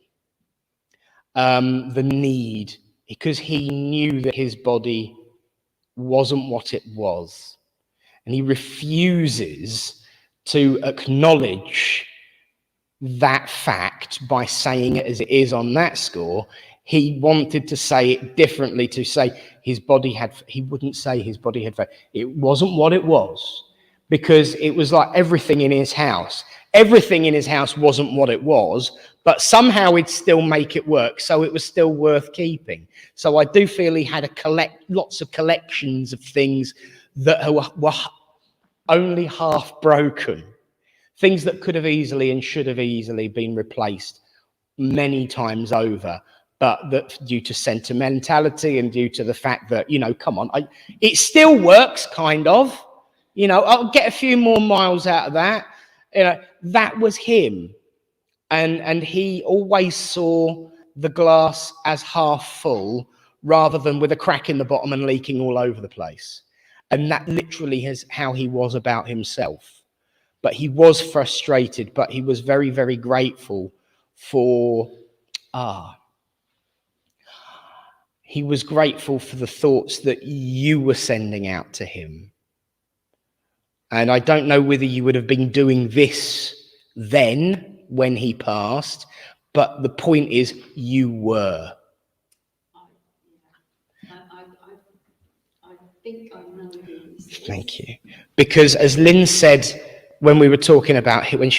the need, because he knew that his body wasn't what it was. And he refuses to acknowledge that fact by saying it as it is on that score. He wanted to say it differently, to say his body had, he wouldn't say his body had, it wasn't what it was, because it was like everything in his house. Everything in his house wasn't what it was, but somehow he'd still make it work, so it was still worth keeping. So I do feel he had lots of collections of things that were only half broken. Things that could have easily and should have easily been replaced many times over, but that due to sentimentality and due to the fact that, come on, it still works, kind of. I'll get a few more miles out of that. That was him. And he always saw the glass as half full rather than with a crack in the bottom and leaking all over the place. And that literally is how he was about himself. But he was frustrated, but he was very, very grateful for, he was grateful for the thoughts that you were sending out to him. And I don't know whether you would have been doing this then when he passed, but the point is you were. I think I know this. Thank you. Because as Lynn said, when she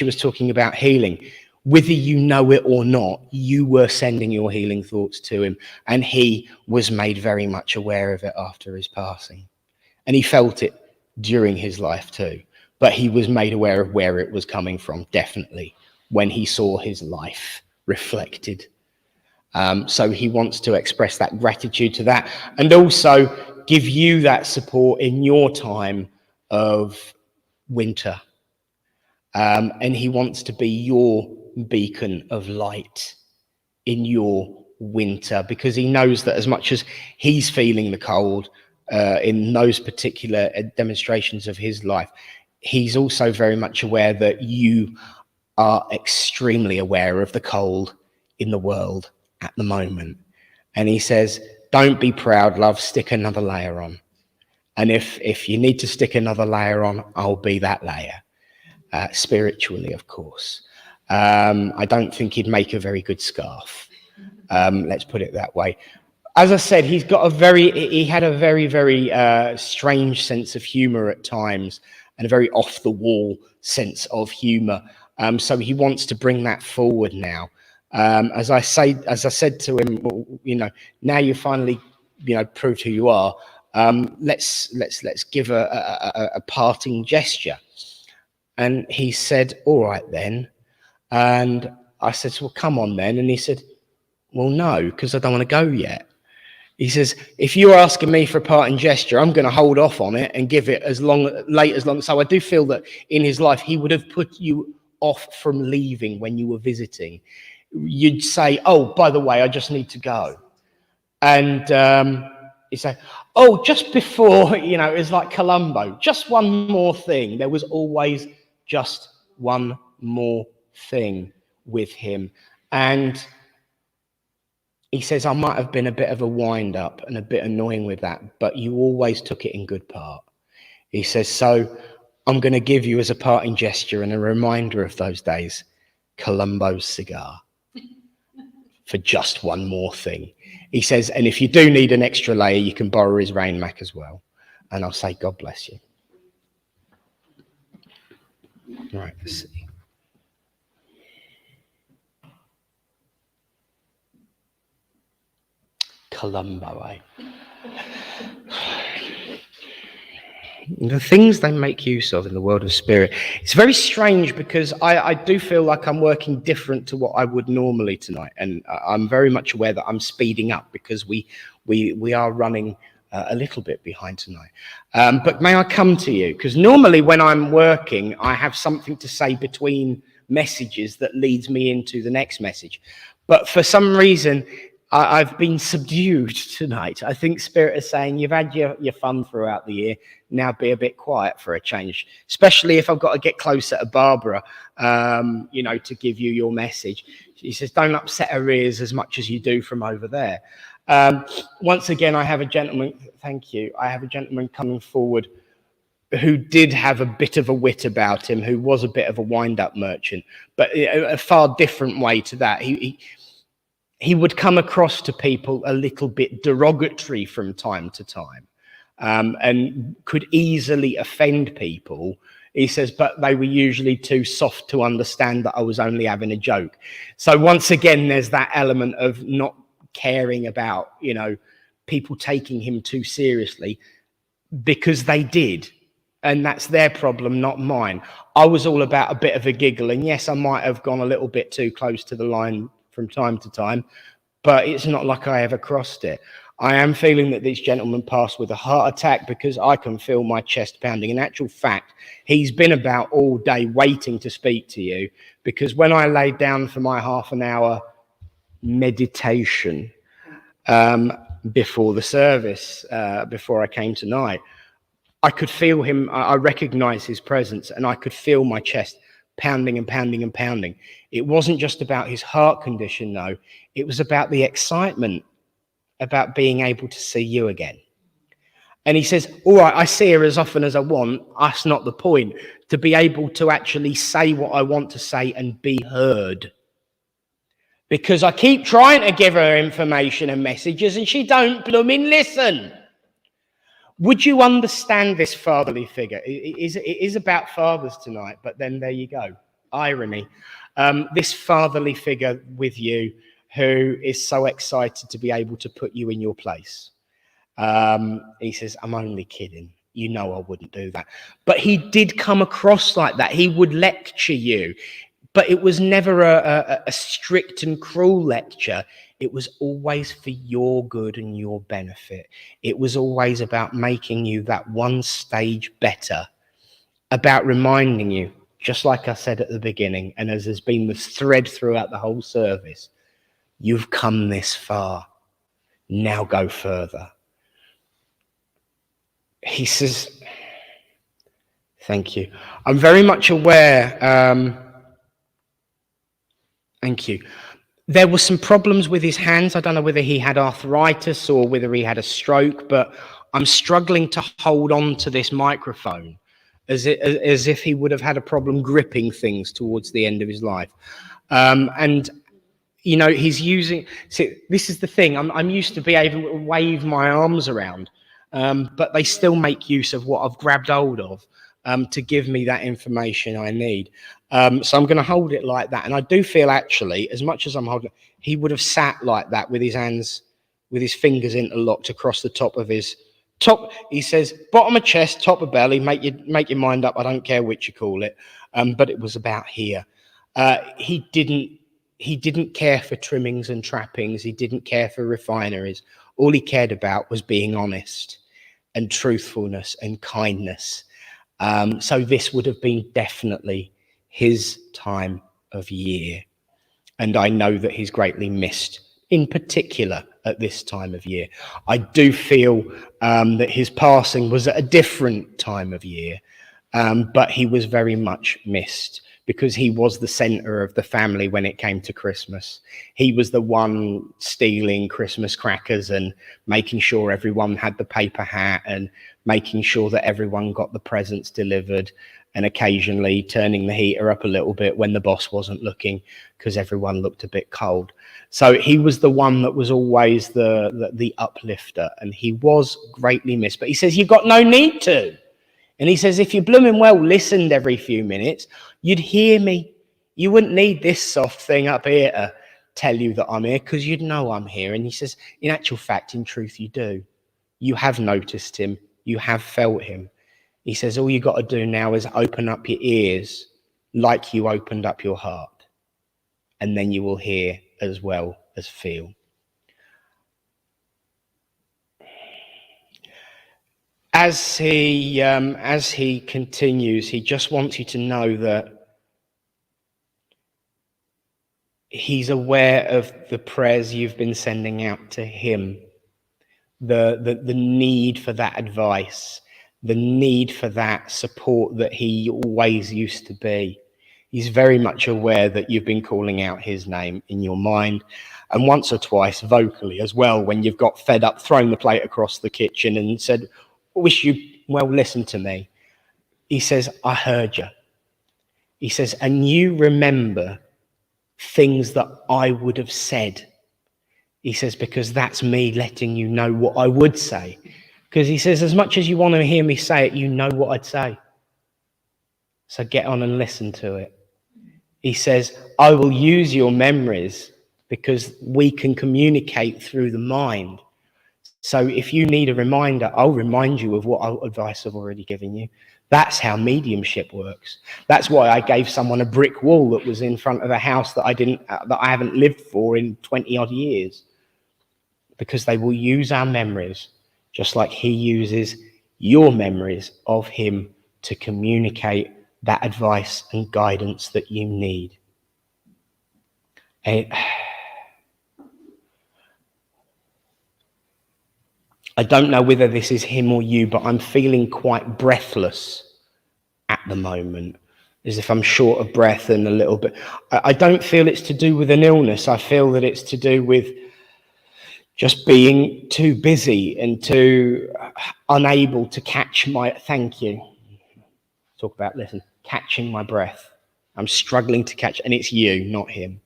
was talking about healing, whether you know it or not, you were sending your healing thoughts to him, and he was made very much aware of it after his passing. And he felt it during his life too, but he was made aware of where it was coming from, definitely, when he saw his life reflected. So he wants to express that gratitude to that, and also give you that support in your time of winter. And he wants to be your beacon of light in your winter, because he knows that as much as he's feeling the cold in those particular demonstrations of his life, he's also very much aware that you are extremely aware of the cold in the world at the moment. And he says, don't be proud, love, stick another layer on. And if you need to stick another layer on, I'll be that layer. Spiritually, of course. I don't think he'd make a very good scarf. Let's put it that way. As I said, he had a very, very strange sense of humor at times, and a very off the wall sense of humor. So he wants to bring that forward now. As I said to him, now you finally, proved who you are. Let's give a parting gesture. And he said, all right then. And I said, well, come on then. And he said, well, no, because I don't want to go yet. He says, if you're asking me for a parting gesture, I'm going to hold off on it and give it late as long. So I do feel that in his life, he would have put you off from leaving when you were visiting. You'd say, oh, by the way, I just need to go. And he'd say, oh, just before, it was like Columbo, just one more thing. There was always just one more thing with him. And he says, I might have been a bit of a wind-up and a bit annoying with that, but you always took it in good part. He says, so I'm going to give you as a parting gesture and a reminder of those days, Columbo's cigar for just one more thing. He says, and if you do need an extra layer, you can borrow his Rain Mac as well. And I'll say, God bless you. Right, let's see. Columbo, eh? The things they make use of in the world of spirit. It's very strange because I do feel like I'm working different to what I would normally tonight. And I'm very much aware that I'm speeding up because we are running a little bit behind tonight. But may I come to you? Because normally when I'm working, I have something to say between messages that leads me into the next message. But for some reason, I've been subdued tonight. I think Spirit is saying, you've had your fun throughout the year. Now be a bit quiet for a change, especially if I've got to get closer to Barbara, to give you your message. He says, don't upset her ears as much as you do from over there. Once again, I have a gentleman, thank you. I have a gentleman coming forward who did have a bit of a wit about him, who was a bit of a wind-up merchant, but a far different way to that. He would come across to people a little bit derogatory from time to time, and could easily offend people. He says, but they were usually too soft to understand that I was only having a joke. So once again, there's that element of not caring about, people taking him too seriously, because they did. And that's their problem, not mine. I was all about a bit of a giggle. And yes, I might have gone a little bit too close to the line from time to time, but it's not like I ever crossed it. I am feeling that this gentleman passed with a heart attack, because I can feel my chest pounding. In actual fact, he's been about all day waiting to speak to you, because when I laid down for my half an hour meditation before the service, before I came tonight, I could feel him. I recognized his presence, and I could feel my chest pounding and pounding and pounding. It wasn't just about his heart condition, though. It was about the excitement about being able to see you again. And he says, all right, I see her as often as I want. That's not the point. To be able to actually say what I want to say and be heard. Because I keep trying to give her information and messages, and she don't blooming listen. Would you understand this fatherly figure? It is about fathers tonight, but then there you go. Irony. This fatherly figure with you, who is so excited to be able to put you in your place. He says, I'm only kidding. You know I wouldn't do that. But he did come across like that. He would lecture you. But it was never a strict and cruel lecture. It was always for your good and your benefit. It was always about making you that one stage better, about reminding you, just like I said at the beginning, and as has been the thread throughout the whole service, you've come this far. Now go further. He says, thank you. I'm very much aware. Thank you. There were some problems with his hands. I don't know whether he had arthritis or whether he had a stroke, but I'm struggling to hold on to this microphone as if he would have had a problem gripping things towards the end of his life. He's using... See, this is the thing. I'm used to be able to wave my arms around, but they still make use of what I've grabbed hold of to give me that information I need. So I'm going to hold it like that. And I do feel, actually, as much as I'm holding it, he would have sat like that with his hands, with his fingers interlocked across the top of his top. He says, bottom of chest, top of belly, make your mind up. I don't care which you call it. But it was about here. He didn't care for trimmings and trappings. He didn't care for refineries. All he cared about was being honest and truthfulness and kindness. So this would have been definitely his time of year. And I know that he's greatly missed, in particular at this time of year. I do feel that his passing was at a different time of year, but he was very much missed, because he was the center of the family when it came to Christmas. He was the one stealing Christmas crackers and making sure everyone had the paper hat and making sure that everyone got the presents delivered, and occasionally turning the heater up a little bit when the boss wasn't looking, because everyone looked a bit cold. So he was the one that was always the uplifter, and he was greatly missed. But he says, you've got no need to. And he says, if you blooming well listened every few minutes, you'd hear me. You wouldn't need this soft thing up here to tell you that I'm here, because you'd know I'm here. And he says, in actual fact, in truth, you do. You have noticed him. You have felt him. He says, all you got to do now is open up your ears like you opened up your heart. And then you will hear as well as feel. As he continues, he just wants you to know that he's aware of the prayers you've been sending out to him, the need for that advice, the need for that support that he always used to be. He's very much aware that you've been calling out his name in your mind, and once or twice vocally as well, when you've got fed up, thrown the plate across the kitchen and said, wish you, well, listen to me. He says, I heard you. He says, and you remember things that I would have said. He says, because that's me letting you know what I would say. Because he says, as much as you want to hear me say it, you know what I'd say. So get on and listen to it. He says, I will use your memories because we can communicate through the mind. So if you need a reminder, I'll remind you of what advice I've already given you. That's how mediumship works. That's why I gave someone a brick wall that was in front of a house that I haven't lived for in 20 odd years. Because they will use our memories, just like he uses your memories of him to communicate that advice and guidance that you need. I don't know whether this is him or you, but I'm feeling quite breathless at the moment, as if I'm short of breath and a little bit. I don't feel it's to do with an illness. I feel that it's to do with just being too busy and too unable to catch my, thank you. Talk about, listen, catching my breath. I'm struggling to catch, and it's you, not him.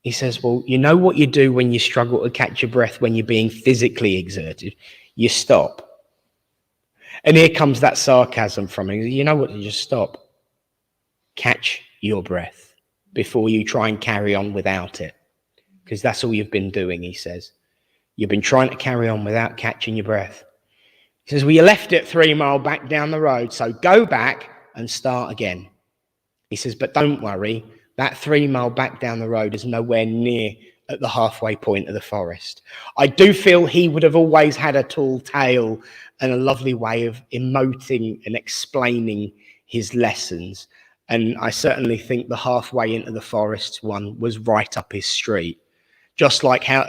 He says, well, you know what you do when you struggle to catch your breath when you're being physically exerted? You stop. And here comes that sarcasm from him. You know what? You just stop. Catch your breath before you try and carry on without it. Because that's all you've been doing, he says. You've been trying to carry on without catching your breath. He says, well, you left it 3 miles back down the road, so go back and start again. He says, but don't worry. That 3 mile back down the road is nowhere near at the halfway point of the forest. I do feel he would have always had a tall tale and a lovely way of emoting and explaining his lessons. And I certainly think the halfway into the forest one was right up his street. Just like how,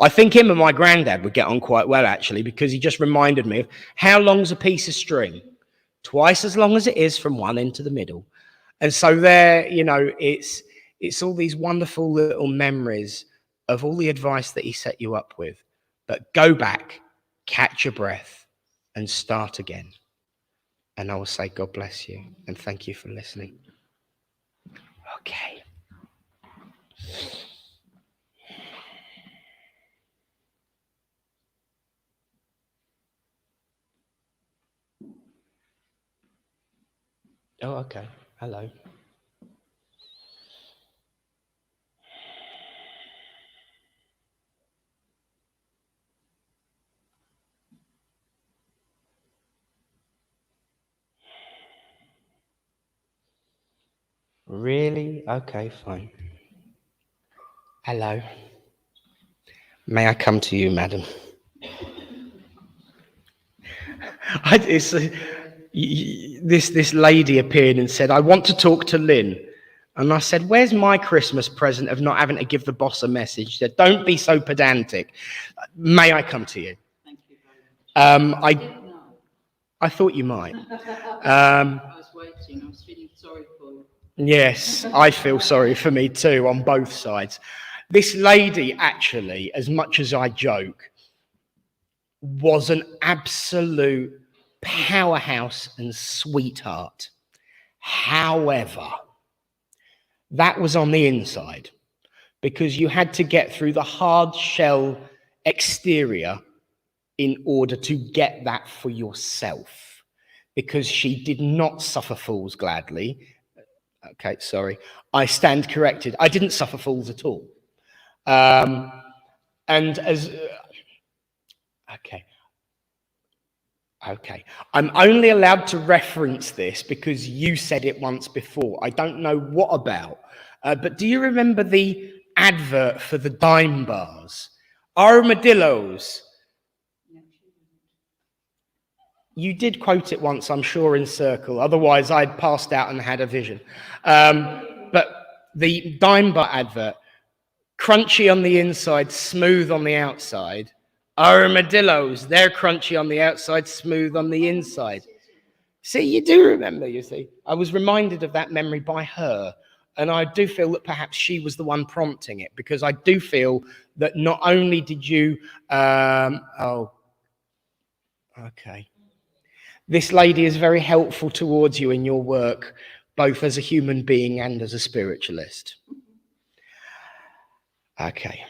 I think him and my granddad would get on quite well, actually, because he just reminded me of how long's a piece of string? Twice as long as it is from one end to the middle. And so there, you know, it's all these wonderful little memories of all the advice that he set you up with. But go back, catch your breath, and start again. And I will say, God bless you, and thank you for listening. Okay. Oh, okay. Hello. Really? Okay, fine. Hello. May I come to you, madam? This lady appeared and said, I want to talk to Lynn. And I said, where's my Christmas present of not having to give the boss a message? She said, don't be so pedantic. May I come to you? Thank you very much. I thought you might. I was waiting. I was feeling sorry for you. Yes, I feel sorry for me too on both sides. This lady, actually, as much as I joke, was an absolute powerhouse and sweetheart. However, that was on the inside, because you had to get through the hard shell exterior in order to get that for yourself, because she did not suffer fools gladly. Okay, sorry. I stand corrected. I didn't suffer fools at all. And as... Okay. I'm only allowed to reference this because you said it once before. I don't know what about. But do you remember the advert for the dime bars? Armadillos. You did quote it once, I'm sure, in circle. Otherwise, I'd passed out and had a vision. But the Dime Butt advert, crunchy on the inside, smooth on the outside. Armadillos, they're crunchy on the outside, smooth on the inside. See, you do remember, you see. I was reminded of that memory by her. And I do feel that perhaps she was the one prompting it, because I do feel that not only did you, this lady is very helpful towards you in your work, both as a human being and as a spiritualist. Okay.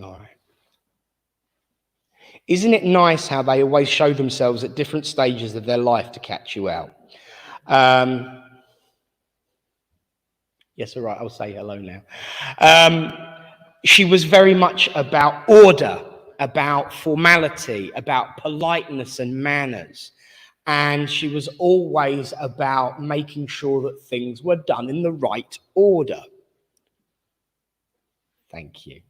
All right. Isn't it nice how they always show themselves at different stages of their life to catch you out? Yes, all right, I'll say hello now. She was very much about order, about formality, about politeness and manners. And she was always about making sure that things were done in the right order. Thank you.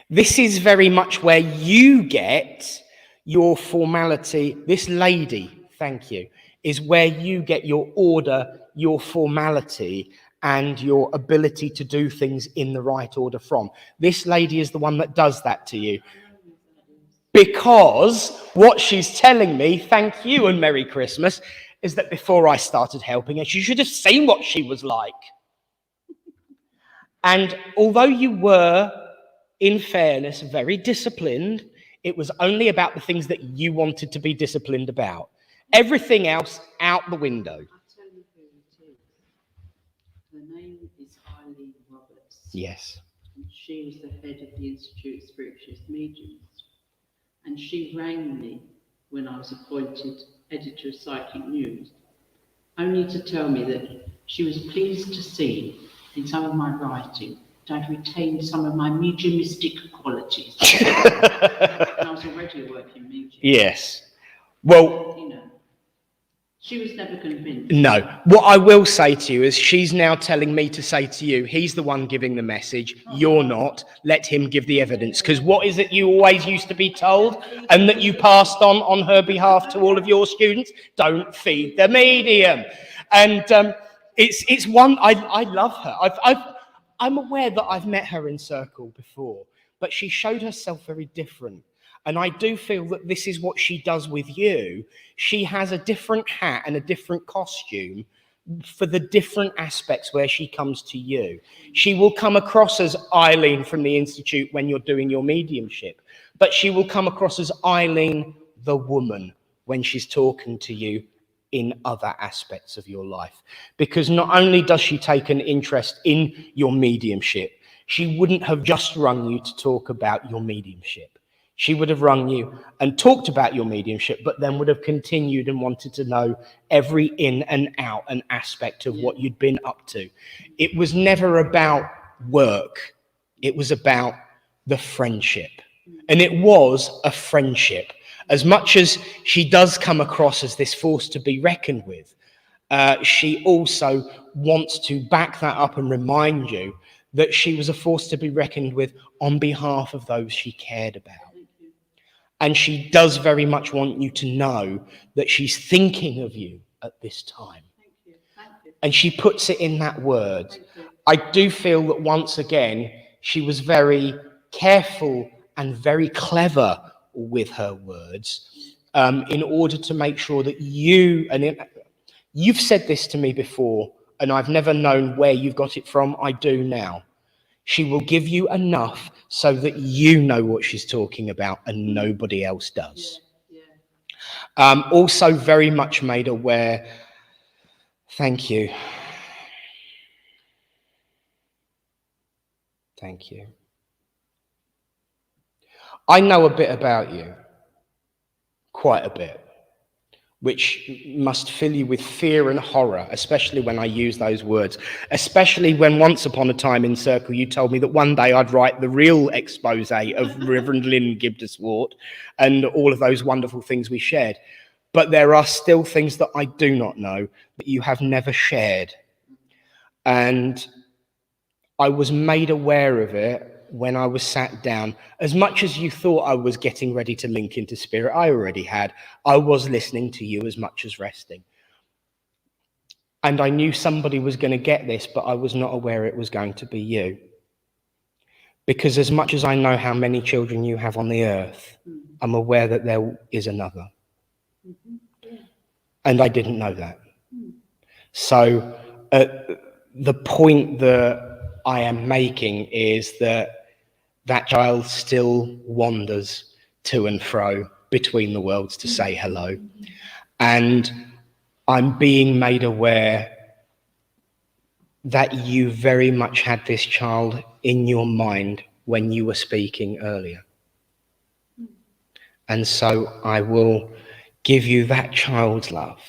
This is very much where you get your formality. This lady, thank you, is where you get your order, your formality, and your ability to do things in the right order from. This lady is the one that does that to you. Because what she's telling me, thank you and Merry Christmas, is that before I started helping her, you should have seen what she was like. And although you were, in fairness, very disciplined, it was only about the things that you wanted to be disciplined about. Everything else out the window. I'll tell you who it is. Her name is Eileen Roberts. Yes. And she was the head of the Institute of Spiritualist Mediums. And she rang me when I was appointed editor of Psychic News, only to tell me that she was pleased to see in some of my writing that I'd retained some of my mediumistic qualities. And I was already a working medium. Yes. Well, You know, she was never convinced. no. What I will say to you is she's now telling me to say to you, he's the one giving the message, you're not. Let him give the evidence. Because what is it you always used to be told and that you passed on her behalf to all of your students? Don't feed the medium. And it's one, I love her. I'm aware that I've met her in circle before, but she showed herself very different. And I do feel that this is what she does with you. She has a different hat and a different costume for the different aspects where she comes to you. She will come across as Eileen from the Institute when you're doing your mediumship, but she will come across as Eileen the woman when she's talking to you in other aspects of your life. Because not only does she take an interest in your mediumship, she wouldn't have just rung you to talk about your mediumship. She would have rung you and talked about your mediumship, but then would have continued and wanted to know every in and out and aspect of what you'd been up to. It was never about work. It was about the friendship. And it was a friendship. As much as she does come across as this force to be reckoned with, she also wants to back that up and remind you that she was a force to be reckoned with on behalf of those she cared about. And she does very much want you to know that she's thinking of you at this time. Thank you. Thank you. And she puts it in that word. I do feel that once again, she was very careful and very clever with her words in order to make sure that you've said this to me before, and I've never known where you've got it from. I do now. She will give you enough so that you know what she's talking about and nobody else does. Also very much made aware. Thank you. Thank you. I know a bit about you, quite a bit, which must fill you with fear and horror, especially when I use those words, especially when once upon a time in Circle you told me that one day I'd write the real expose of Reverend Lynn Gibb to Swarte and all of those wonderful things we shared. But there are still things that I do not know that you have never shared. And I was made aware of it when I was sat down. As much as you thought I was getting ready to link into spirit, I already had. I was listening to you as much as resting. And I knew somebody was going to get this, but I was not aware it was going to be you. Because as much as I know how many children you have on the earth, I'm aware that there is another. And I didn't know that. So the point that I am making is that that child still wanders to and fro between the worlds to say hello. And I'm being made aware that you very much had this child in your mind when you were speaking earlier. And so I will give you that child's love.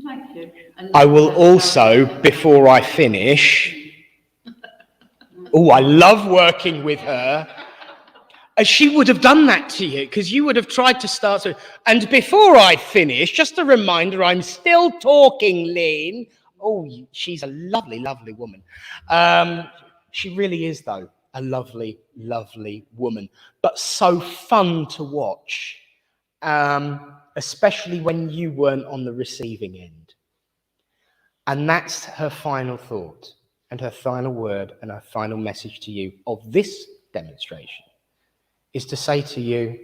Thank you. I will also, before I finish, I love working with her. She would have done that to you, because you would have tried to start. And before I finish, just a reminder, I'm still talking, Lynn. Oh, she's a lovely, lovely woman. She really is, though, a lovely, lovely woman, but so fun to watch, especially when you weren't on the receiving end. And that's her final thought and her final word and her final message to you of this demonstration is to say to you,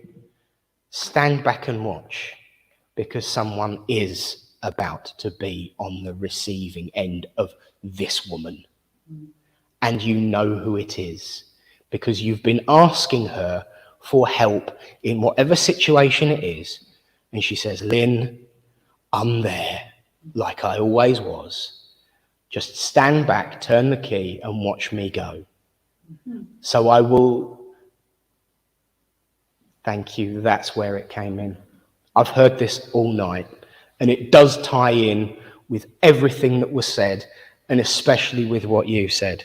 stand back and watch, because someone is about to be on the receiving end of this woman. And you know who it is, because you've been asking her for help in whatever situation it is. And she says, Lynn, I'm there, like I always was. Just stand back, turn the key, and watch me go. So I will... Thank you. That's where it came in. I've heard this all night, and it does tie in with everything that was said, and especially with what you said.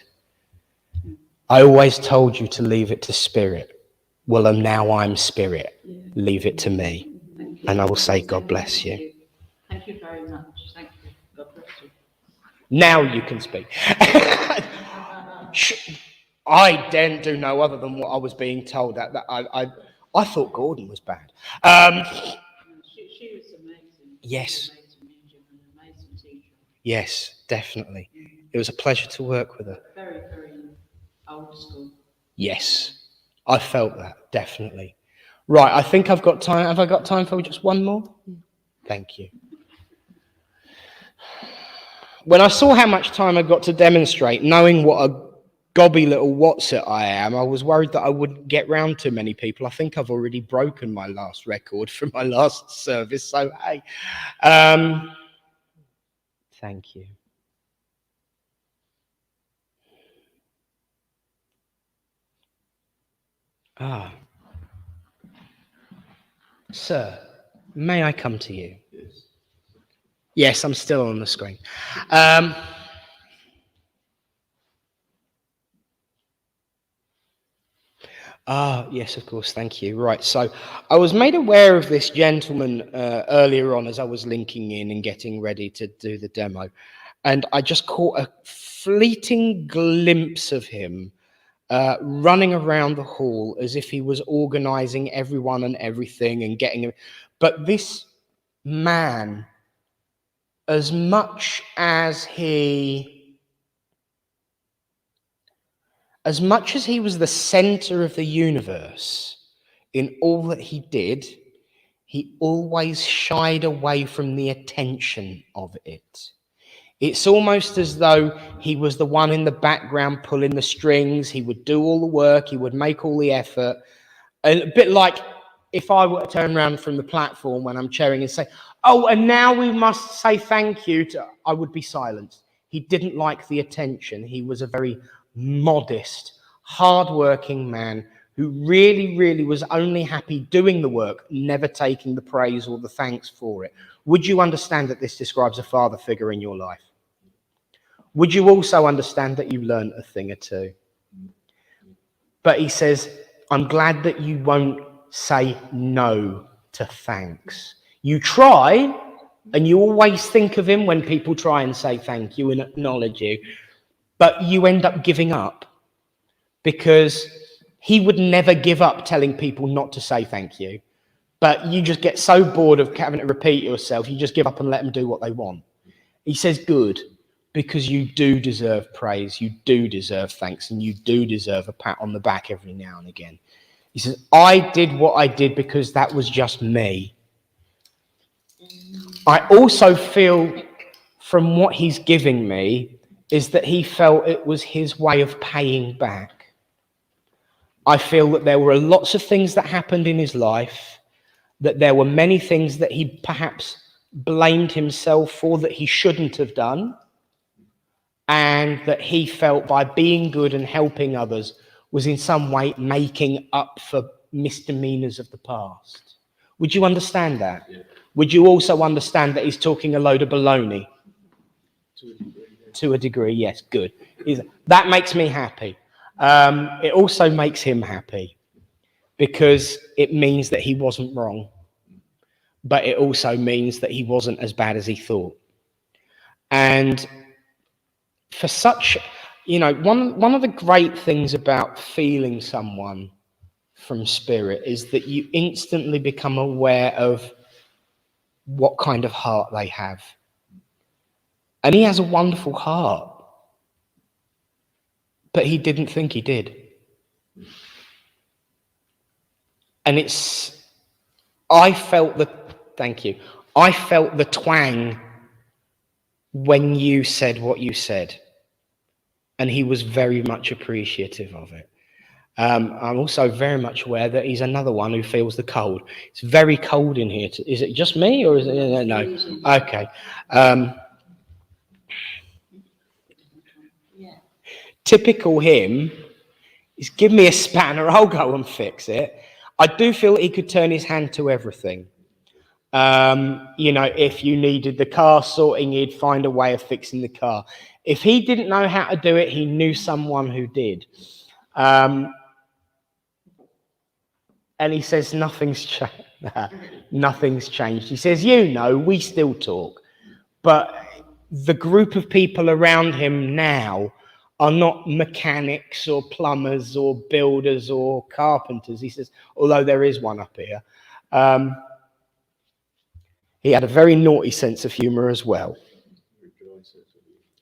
I always told you to leave it to Spirit. Well, now I'm Spirit. Leave it to me. And I will say, God bless you. Thank you very much. Thank you. God bless you. Now you can speak. I didn't do no other than what I was being told. That I thought Gordon was bad. She was amazing. Yes. Amazing medium and amazing teacher. Yes, definitely. It was a pleasure to work with her. Very, very old school. Yes, I felt that, definitely. Right, I think I've got time. Have I got time for just one more? Thank you. When I saw how much time I got to demonstrate, knowing what a gobby little what's-it I am, I was worried that I wouldn't get round to many people. I think I've already broken my last record from my last service, so hey. Thank you. Sir, may I come to you? Yes, I'm still on the screen. Yes, of course, thank you. Right, so I was made aware of this gentleman earlier on as I was linking in and getting ready to do the demo, and I just caught a fleeting glimpse of him running around the hall as if he was organizing everyone and everything and getting... But this man, as much as he was the center of the universe in all that he did, he always shied away from the attention of it. It's almost as though he was the one in the background pulling the strings. He would do all the work. He would make all the effort. A bit like if I were to turn around from the platform when I'm chairing and say, oh, and now we must say thank you to... I would be silenced. He didn't like the attention. He was a very modest, hard-working man who really, really was only happy doing the work, never taking the praise or the thanks for it. Would you understand that this describes a father figure in your life? Would you also understand that you learned a thing or two? But he says, I'm glad that you won't say no to thanks. You try, and you always think of him when people try and say thank you and acknowledge you, but you end up giving up because he would never give up telling people not to say thank you. But you just get so bored of having to repeat yourself, you just give up and let them do what they want. He says, good. because you do deserve praise, you do deserve thanks, and you do deserve a pat on the back every now and again. He says, I did what I did because that was just me. I also feel from what he's giving me is that he felt it was his way of paying back. I feel that there were lots of things that happened in his life, that there were many things that he perhaps blamed himself for that he shouldn't have done, and that he felt by being good and helping others was in some way making up for misdemeanors of the past. Would you understand that? Yeah. Would you also understand that he's talking a load of baloney? To a degree, yeah. To a degree, yes, good. That makes me happy. It also makes him happy because it means that he wasn't wrong, but it also means that he wasn't as bad as he thought. And for such, you know, one of the great things about feeling someone from spirit is that you instantly become aware of what kind of heart they have. And he has a wonderful heart, but he didn't think he did. And I felt the twang when you said what you said. And he was very much appreciative of it. I'm also very much aware that he's another one who feels the cold. It's very cold in here. Is it just me or is it? No. Okay. Typical him is give me a spanner, I'll go and fix it. I do feel he could turn his hand to everything. You know, if you needed the car sorting, he'd find a way of fixing the car. If he didn't know how to do it, he knew someone who did. And he says, nothing's changed. Nothing's changed. He says, you know, we still talk. But the group of people around him now are not mechanics or plumbers or builders or carpenters. He says, although there is one up here. He had a very naughty sense of humour as well.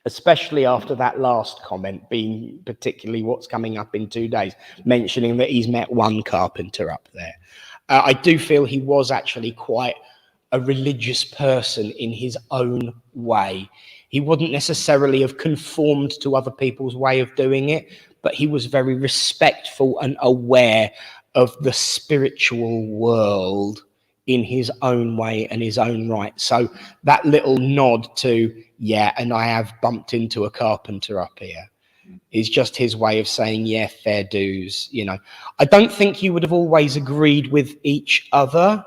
Especially after that last comment, being particularly what's coming up in 2 days, mentioning that he's met one carpenter up there. I do feel he was actually quite a religious person in his own way. He wouldn't necessarily have conformed to other people's way of doing it, but he was very respectful and aware of the spiritual world in his own way and his own right. So that little nod to, yeah, and I have bumped into a carpenter up here is just his way of saying, yeah, fair dues. You know, I don't think you would have always agreed with each other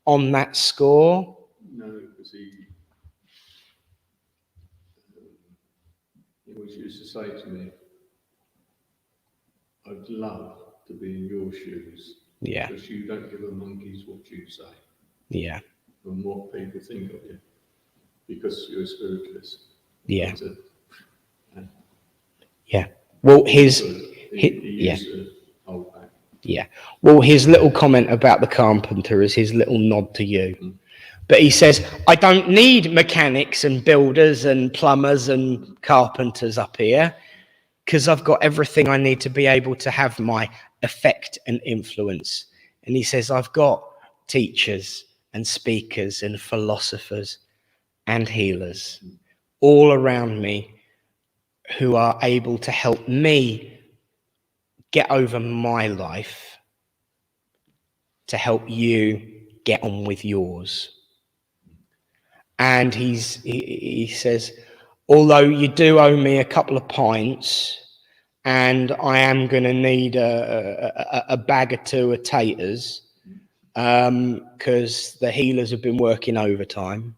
on that score. No, because he always used to say to me, I'd love to be in your shoes. Yeah. Because you don't give a monkey's what you say. Yeah. And what people think of you. Because you're a spiritualist. Yeah. Yeah. Well, he used to hold back. Yeah. Well, his little comment about the carpenter is his little nod to you. Mm. But he says, I don't need mechanics and builders and plumbers and carpenters up here because I've got everything I need to be able to have my effect and influence. And he says, I've got teachers and speakers and philosophers and healers all around me who are able to help me get over my life to help you get on with yours. And he says, although you do owe me a couple of pints and I am going to need a bag or two of taters because the healers have been working overtime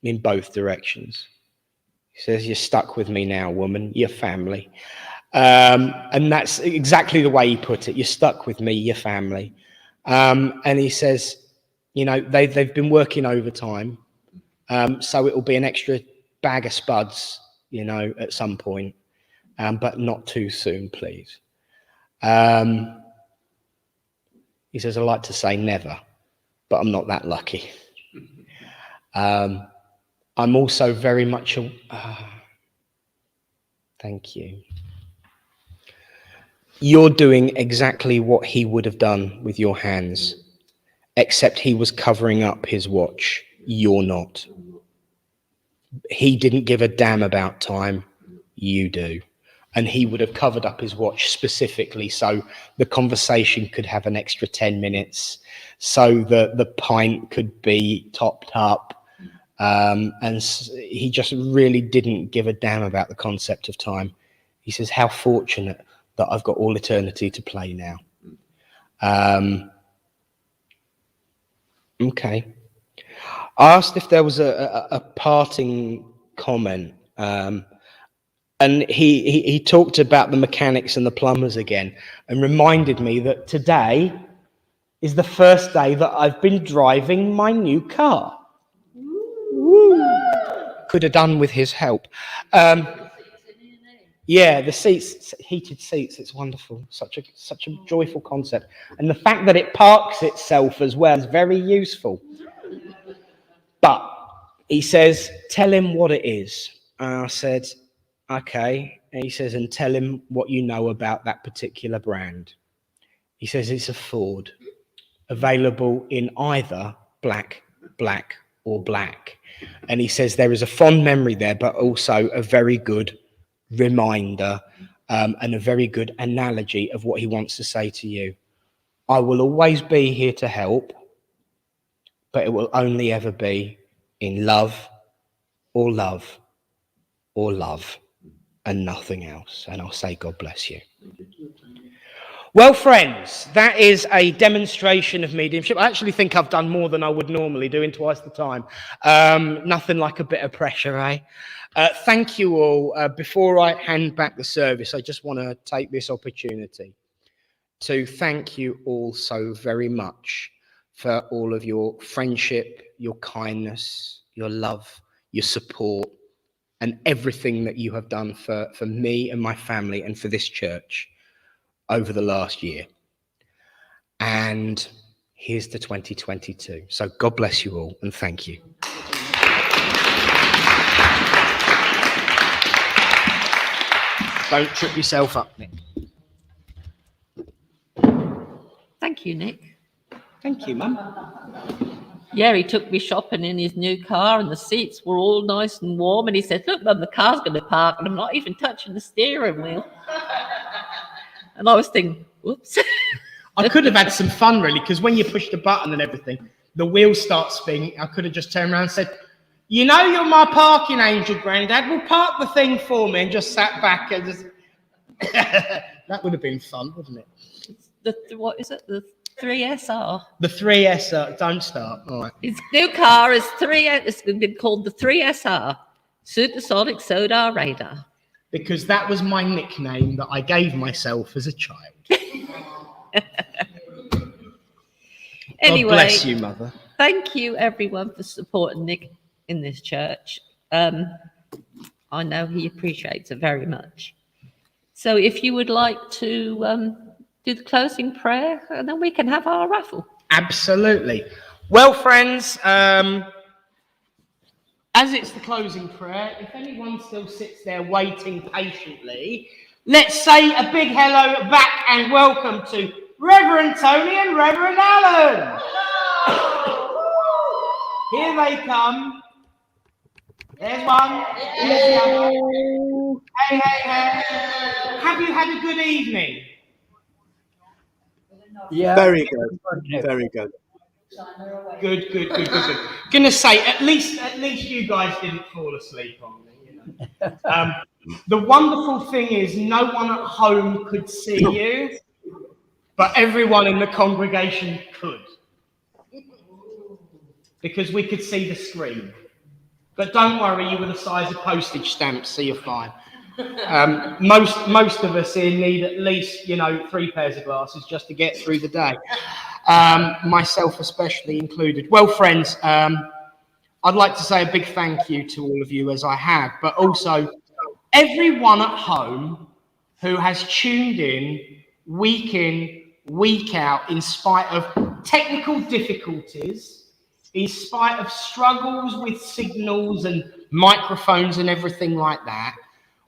in both directions. He says, you're stuck with me now, woman, your family. And that's exactly the way he put it. You're stuck with me, your family. And he says, you know, they've been working overtime. So it'll be an extra bag of spuds, you know, at some point, but not too soon, please. He says, I like to say never, but I'm not that lucky. I'm also very much thank you. You're doing exactly what he would have done with your hands, except he was covering up his watch. You're not. He didn't give a damn about time. You do. And he would have covered up his watch specifically so the conversation could have an extra 10 minutes, so that the pint could be topped up. And he just really didn't give a damn about the concept of time. He says, how fortunate that I've got all eternity to play now. Okay. I asked if there was a parting comment. And he talked about the mechanics and the plumbers again, and reminded me that today is the first day that I've been driving my new car. Woo. Could have done with his help. Yeah, the seats, heated seats, it's wonderful. Such a joyful concept. And the fact that it parks itself as well is very useful. But he says, tell him what it is. And I said, okay. And he says, and tell him what you know about that particular brand. He says it's a Ford, available in either black, or black. And he says there is a fond memory there, but also a very good reminder and a very good analogy of what he wants to say to you. I will always be here to help, but it will only ever be in love, or love, or love, and nothing else. And I'll say, God bless you. Well, friends, that is a demonstration of mediumship. I actually think I've done more than I would normally do in twice the time. Nothing like a bit of pressure, eh? Thank you all. Before I hand back the service, I just want to take this opportunity to thank you all so very much for all of your friendship, your kindness, your love, your support, and everything that you have done for me and my family and for this church over the last year. And here's to 2022. So God bless you all, and thank you. Don't trip yourself up, Nick. Thank you, Nick. Thank you, Mum. Yeah, he took me shopping in his new car, and the seats were all nice and warm. And he said, look, Mum, the car's going to park, and I'm not even touching the steering wheel. And I was thinking, whoops. I could have had some fun, really, because when you push the button and everything, the wheels start spinning. I could have just turned around and said, you know, you're my parking angel, Grandad. Well, park the thing for me, and just sat back and just... That would have been fun, wouldn't it? What is it? The 3SR. The 3SR. Don't start. All right. His new car is it's been called the 3SR, Supersonic Sonar Radar. Because that was my nickname that I gave myself as a child. Anyway, God bless you, Mother. Thank you, everyone, for supporting Nick in this church. I know he appreciates it very much. So if you would like to do the closing prayer, and then we can have our raffle. Absolutely. Well, friends, as it's the closing prayer, if anyone still sits there waiting patiently, let's say a big hello back and welcome to Reverend Tony and Reverend Alan. Here they come. There's one. There's the other. Hey, hey, hey. Have you had a good evening? Yeah. Very good. Very good. Good. Gonna say, at least you guys didn't fall asleep on me. You know? The wonderful thing is, no one at home could see you, but everyone in the congregation could, because we could see the screen. But don't worry, you were the size of postage stamps, so you're fine. Most of us here need at least 3 pairs of glasses just to get through the day. Myself especially included. Well, friends, I'd like to say a big thank you to all of you, as I have, but also everyone at home who has tuned in, week out, in spite of technical difficulties in spite of struggles with signals and microphones and everything like that,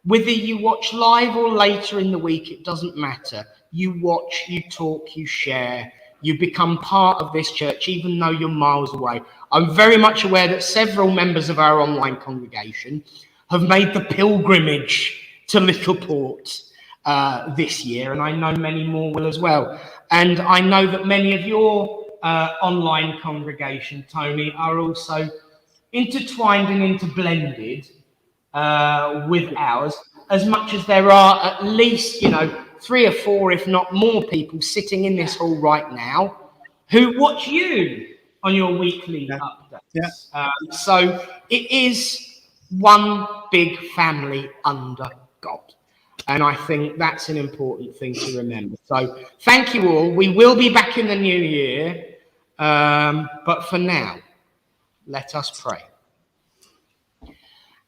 whether you watch live or later in the week, it doesn't matter. You watch, you talk, you share, you become part of this church, even though you're miles away. I'm very much aware that several members of our online congregation have made the pilgrimage to Littleport this year, and I know many more will as well. And I know that many of your online congregation, Tony, are also intertwined and interblended with ours, as much as there are at least, 3 or 4, if not more people sitting in this hall right now who watch you on your weekly updates. Yeah. So it is one big family under God. And I think that's an important thing to remember. So thank you all. We will be back in the new year. But for now, let us pray.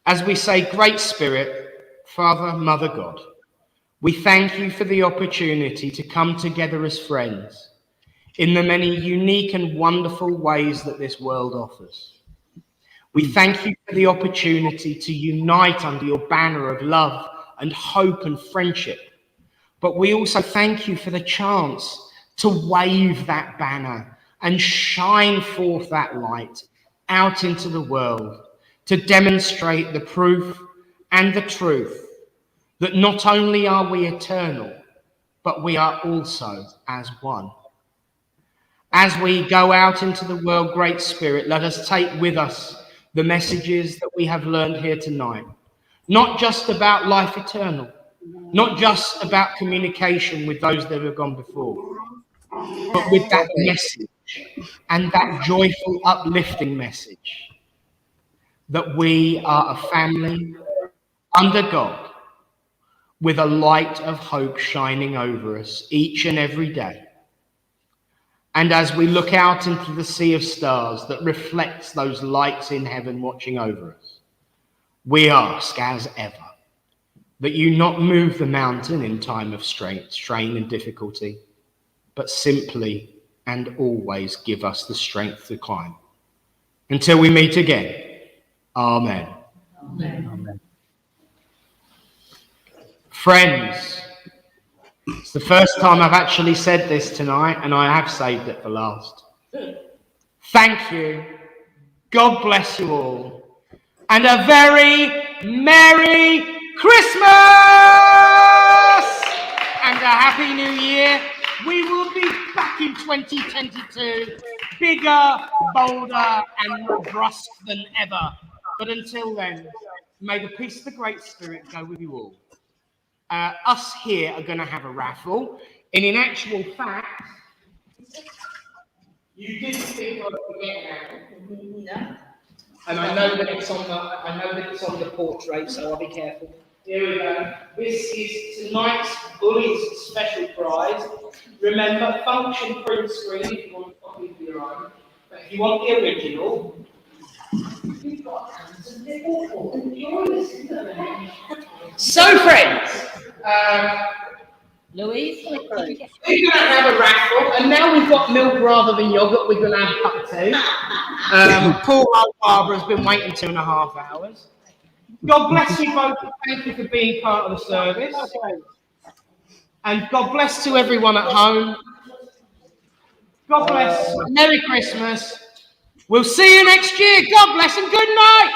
As we say, Great Spirit, Father, Mother God, we thank you for the opportunity to come together as friends in the many unique and wonderful ways that this world offers. We thank you for the opportunity to unite under your banner of love and hope and friendship. But we also thank you for the chance to wave that banner and shine forth that light out into the world, to demonstrate the proof and the truth that not only are we eternal, but we are also as one. As we go out into the world, Great Spirit, let us take with us the messages that we have learned here tonight. Not just about life eternal, not just about communication with those that have gone before, but with that message and that joyful, uplifting message that we are a family under God, with a light of hope shining over us each and every day. And as we look out into the sea of stars that reflects those lights in heaven watching over us, we ask, as ever, that you not move the mountain in time of strain and difficulty, but simply and always give us the strength to climb. Until we meet again, amen. Amen. Amen. Friends, it's the first time I've actually said this tonight, and I have saved it for last. Thank you. God bless you all. And a very Merry Christmas! And a Happy New Year. We will be back in 2022, bigger, bolder, and more brusque than ever. But until then, may the peace of the Great Spirit go with you all. Us here are going to have a raffle, and in actual fact, you didn't think I would forget now. And I know that it's on the portrait, so I'll be careful. Here we go. This is tonight's Bullies special prize. Remember, function print screen if you want a copy of your own. But if you want the original, you've got hands and nipple and joys, isn't it? So, friends, Louise? we're going to have a raffle, and now we've got milk rather than yogurt, we're going to have cup of tea. Poor old Barbara's been waiting 2.5 hours. God bless you both, thank you for being part of the service. And God bless to everyone at home. God bless. Merry Christmas. We'll see you next year. God bless and good night.